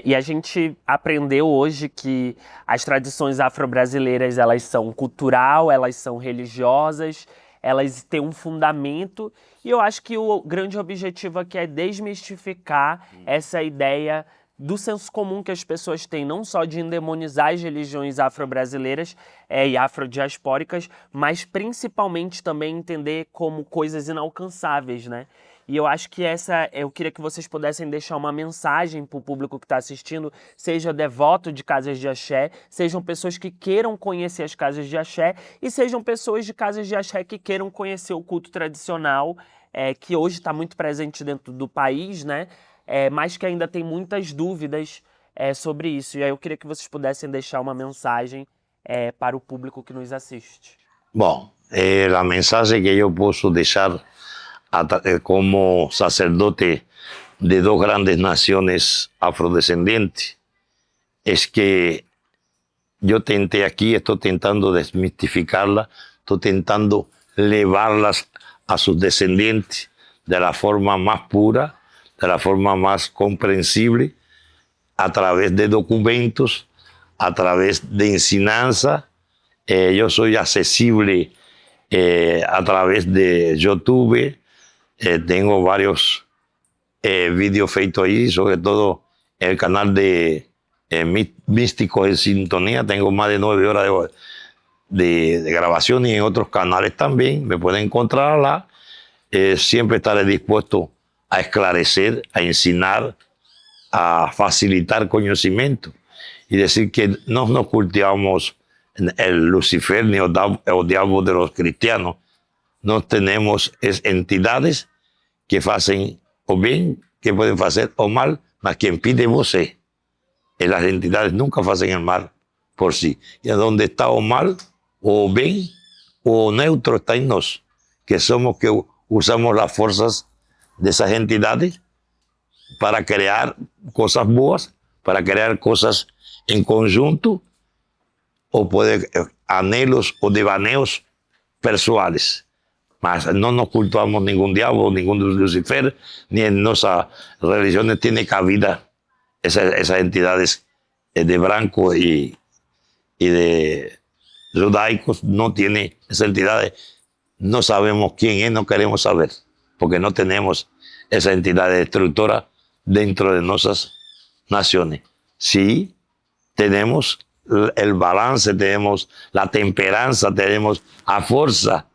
S1: E a gente aprendeu hoje que as tradições afro-brasileiras, elas são cultural, elas são religiosas, elas têm um fundamento, e eu acho que o grande objetivo aqui é desmistificar essa ideia do senso comum que as pessoas têm, não só de endemonizar as religiões afro-brasileiras e afrodiaspóricas, mas principalmente também entender como coisas inalcançáveis, né? E eu acho que eu queria que vocês pudessem deixar uma mensagem para o público que está assistindo, seja devoto de casas de axé, sejam pessoas que queiram conhecer as casas de axé e sejam pessoas de casas de axé que queiram conhecer o culto tradicional, que hoje está muito presente dentro do país, né? Mas que ainda tem muitas dúvidas sobre isso. E aí eu queria que vocês pudessem deixar uma mensagem para o público que nos assiste.
S2: Bom, a mensagem que eu posso deixar como sacerdote de 2 grandes naciones afrodescendientes es que yo tenté aquí, estoy tentando desmistificarlas, estoy tentando llevarlas a sus descendientes de la forma más pura, de la forma más comprensible, a través de documentos, a través de enseñanza. Yo soy accesible a través de YouTube. Tengo varios vídeos feitos ahí, sobre todo el canal de Místicos en Sintonía. Tengo más de 9 horas de grabación y en otros canales también. Me pueden encontrar lá. Siempre estaré dispuesto a esclarecer, a ensinar, a facilitar conocimiento y decir que no nos cultivamos el Lucifer ni el diablo de los cristianos. No tenemos entidades que hacen o bien, que pueden hacer o mal, mas quien pide você. Las entidades nunca hacen el mal por sí. Y donde está o mal, o bien, o neutro está en nos, que somos que usamos las fuerzas de esas entidades para crear cosas boas, para crear cosas en conjunto, o puede anhelos o devaneos personales. Mas no nos cultuamos ningún diablo, ningún Lucifer, ni en nuestras religiones tiene cabida esas entidades de blanco y de judaicos, no tiene esas entidades. No sabemos quién es, no queremos saber, porque no tenemos esa entidad destructora dentro de nuestras naciones. Sí, tenemos el balance, tenemos la temperanza, tenemos a fuerza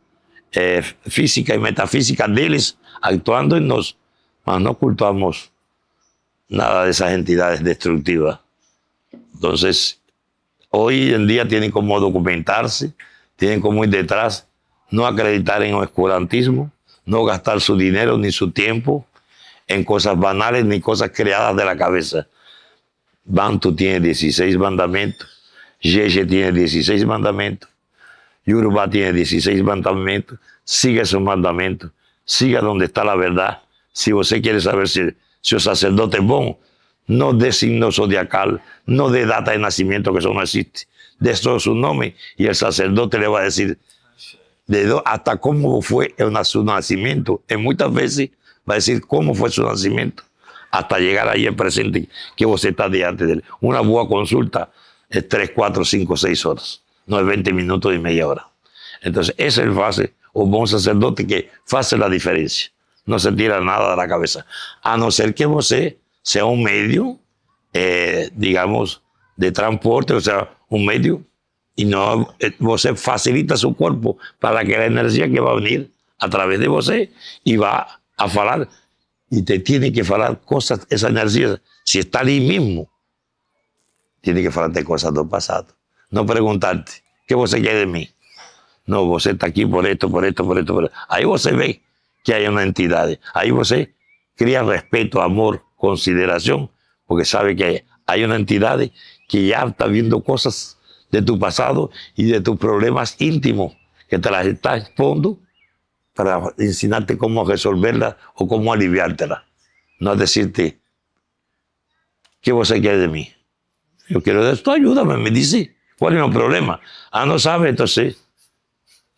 S2: física y metafísica deles actuando en nos, mas no cultuamos nada de esas entidades destructivas. Entonces, hoy en día tienen como documentarse, tienen como ir detrás, no acreditar en oscurantismo, no gastar su dinero ni su tiempo en cosas banales ni cosas creadas de la cabeza. Bantu tiene 16 mandamientos, Yeye tiene 16 mandamientos, Yoruba tiene 16 mandamientos, sigue esos mandamientos, siga donde está la verdad. Si usted quiere saber si el sacerdote es bueno, no de signo zodiacal, no de data de nacimiento, que eso no existe. De eso su nombre y el sacerdote le va a decir hasta cómo fue su nacimiento. En muchas veces va a decir cómo fue su nacimiento, hasta llegar ahí en presente, que vos estás delante de él. Una buena consulta es 3, 4, 5, 6 horas, no es 20 minutos y media hora. Entonces, ese es el fase, o buen sacerdote que hace la diferencia. No se tira nada de la cabeza, a no ser que vos sea un medio, digamos, de transporte, o sea, un medio, y no, vos facilita su cuerpo para que la energía que va a venir a través de vos y va a hablar, y te tiene que hablar cosas, esa energía, si está ahí mismo, tiene que hablarte cosas del pasado. No preguntarte, ¿qué vos quiere de mí? No, vos está aquí por esto, por esto, por esto, por esto. Ahí vos ve que hay una entidad. Ahí vos cría respeto, amor, consideración, porque sabe que hay una entidad que ya está viendo cosas de tu pasado y de tus problemas íntimos, que te las está expondo para enseñarte cómo resolverlas o cómo aliviártelas. No es decirte, ¿qué vos quiere de mí? Yo quiero de esto, ayúdame, me dice, ¿cuál es el problema? Ah, no sabe, entonces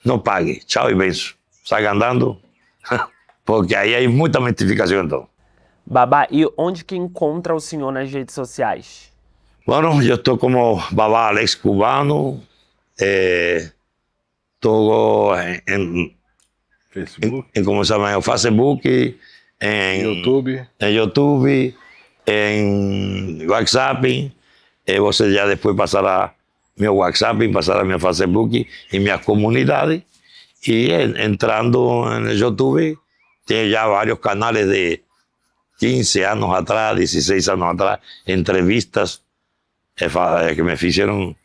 S2: no pague, chao y beso, salga andando, porque aí hay muita mitificação então.
S1: Babá, e onde que encontra o senhor nas redes sociais?
S2: Bueno, eu estou como Babá Alex Cubano, estou
S3: Facebook,
S2: como se chama, Facebook,
S3: YouTube,
S2: em WhatsApp. Você já depois passará meu WhatsApp, passará meu Facebook e minha comunidade. E entrando no YouTube, tem já vários canais de 15 anos atrás, 16 anos atrás, entrevistas que me fizeram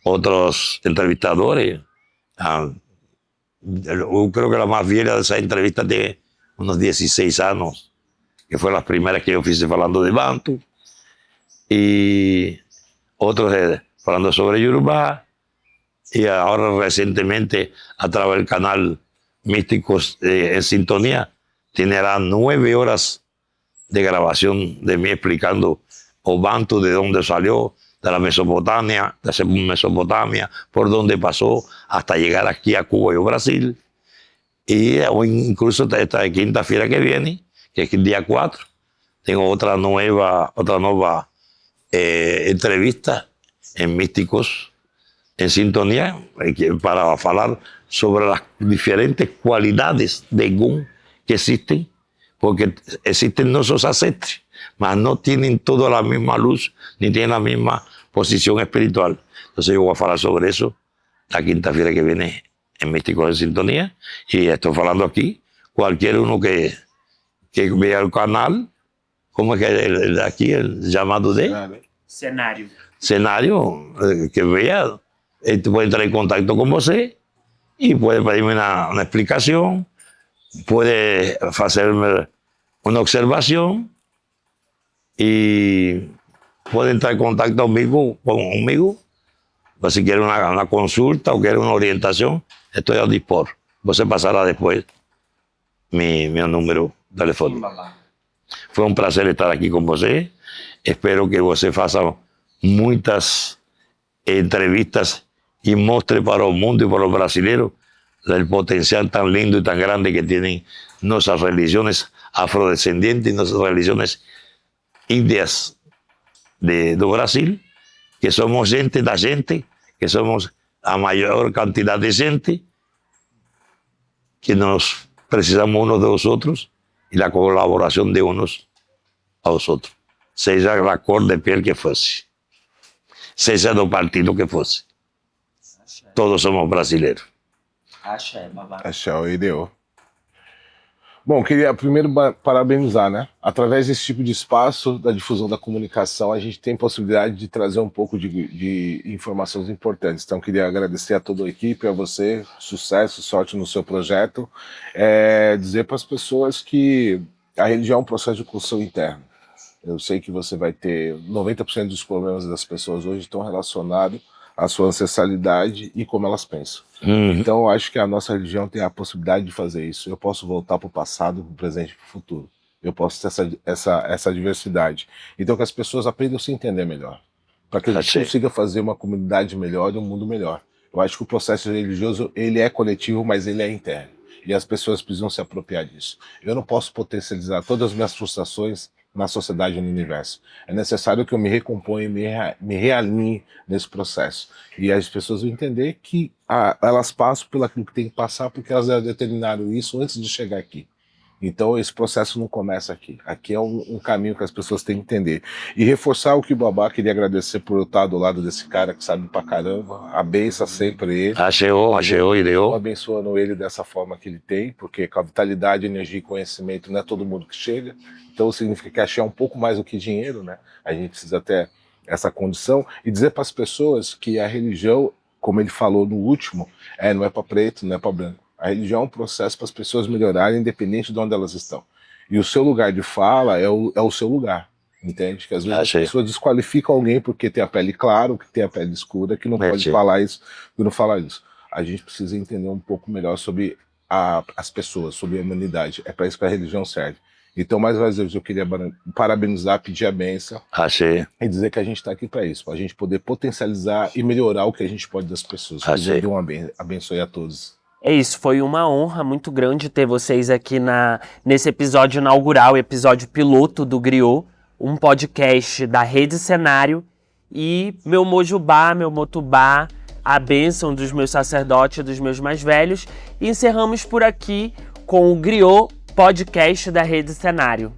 S2: outros entrevistadores. Eu creo que la más vieja de esa entrevista tiene unos 16 años, que fue las primeras que yo hice hablando de Bantu, y otros hablando sobre Yoruba, y ahora recientemente a través del canal Místicos en Sintonía, tiene 9 horas de grabación de mí explicando o Bantu, de dónde salió, de la Mesopotamia, por dónde pasó hasta llegar aquí a Cuba y Brasil. Y incluso esta quinta feira que viene, que es el día 4, tengo otra nueva entrevista en Místicos en Sintonía para hablar sobre las diferentes cualidades de Gun que existen, porque existen nuestros ancestros, mas no tienen toda la misma luz, ni tienen la misma posición espiritual. Entonces yo voy a hablar sobre eso la quinta feira que viene en Místicos en Sintonía, y estoy hablando aquí. Cualquier uno que vea el canal, ¿cómo es que aquí el llamado de? Escenario, que vea, puede entrar en contacto con usted y puede pedirme una explicación, puede hacerme una observación y puede entrar en contacto conmigo, pues si quiere una consulta o quiere una orientación, estoy a dispor. Usted pasará después mi número telefónico. Fue un placer estar aquí con usted. Espero que usted haga muchas entrevistas y muestre para el mundo y para los brasileños el potencial tan lindo y tan grande que tienen nuestras religiones afrodescendientes y nuestras religiones indias de Brasil, que somos gente da gente, que somos a mayor cantidad de gente, que nos precisamos unos de los otros y la colaboración de unos a los otros. Sea la cor de piel que fuese, sea del partido que fuese. Todos somos brasileños.
S3: Axé, ideal. Bom, queria primeiro parabenizar, né? Através desse tipo de espaço, da difusão da comunicação, a gente tem possibilidade de trazer um pouco de informações importantes. Então, queria agradecer a toda a equipe, a você, sucesso, sorte no seu projeto. Dizer para as pessoas que a religião é um processo de construção interna. Eu sei que você vai ter 90% dos problemas das pessoas hoje estão relacionados à sua ancestralidade e como elas pensam. Então, eu acho que a nossa religião tem a possibilidade de fazer isso. Eu posso voltar para o passado, para o presente e para o futuro. Eu posso ter essa diversidade. Então, que as pessoas aprendam a se entender melhor. Para que a gente consiga fazer uma comunidade melhor e um mundo melhor. Eu acho que o processo religioso, ele é coletivo, mas ele é interno. E as pessoas precisam se apropriar disso. Eu não posso potencializar todas as minhas frustrações na sociedade e no universo. É necessário que eu me recomponha e me realinhe nesse processo. E as pessoas vão entender que elas passam pelo aquilo que tem que passar porque elas já determinaram isso antes de chegar aqui. Então esse processo não começa aqui. Aqui é um caminho que as pessoas têm que entender. E reforçar o que o Babá, queria agradecer por eu estar do lado desse cara que sabe pra caramba. Abençoa sempre ele.
S2: Acheu e deu.
S3: Abençoando ele dessa forma que ele tem, porque com a vitalidade, energia e conhecimento não é todo mundo que chega. Então significa que achar um pouco mais do que dinheiro, né? A gente precisa ter essa condição. E dizer para as pessoas que a religião, como ele falou no último, não é para preto, não é para branco. A religião é um processo para as pessoas melhorarem, independente de onde elas estão. E o seu lugar de fala é o seu lugar, entende? Que às vezes as pessoas desqualificam alguém porque tem a pele clara, que tem a pele escura, que não pode falar isso, que não fala isso. A gente precisa entender um pouco melhor sobre as pessoas, sobre a humanidade. É para isso que a religião serve. Então, mais uma vez, eu queria parabenizar, pedir a bênção e dizer que a gente está aqui para isso, para a gente poder potencializar e melhorar o que a gente pode das pessoas. Que Deus abençoe a todos.
S1: É isso, foi uma honra muito grande ter vocês aqui nesse episódio inaugural, episódio piloto do Griot, um podcast da Rede Cenário. E meu Mojubá, meu Motubá, a bênção dos meus sacerdotes e dos meus mais velhos. E encerramos por aqui com o Griot, podcast da Rede Cenário.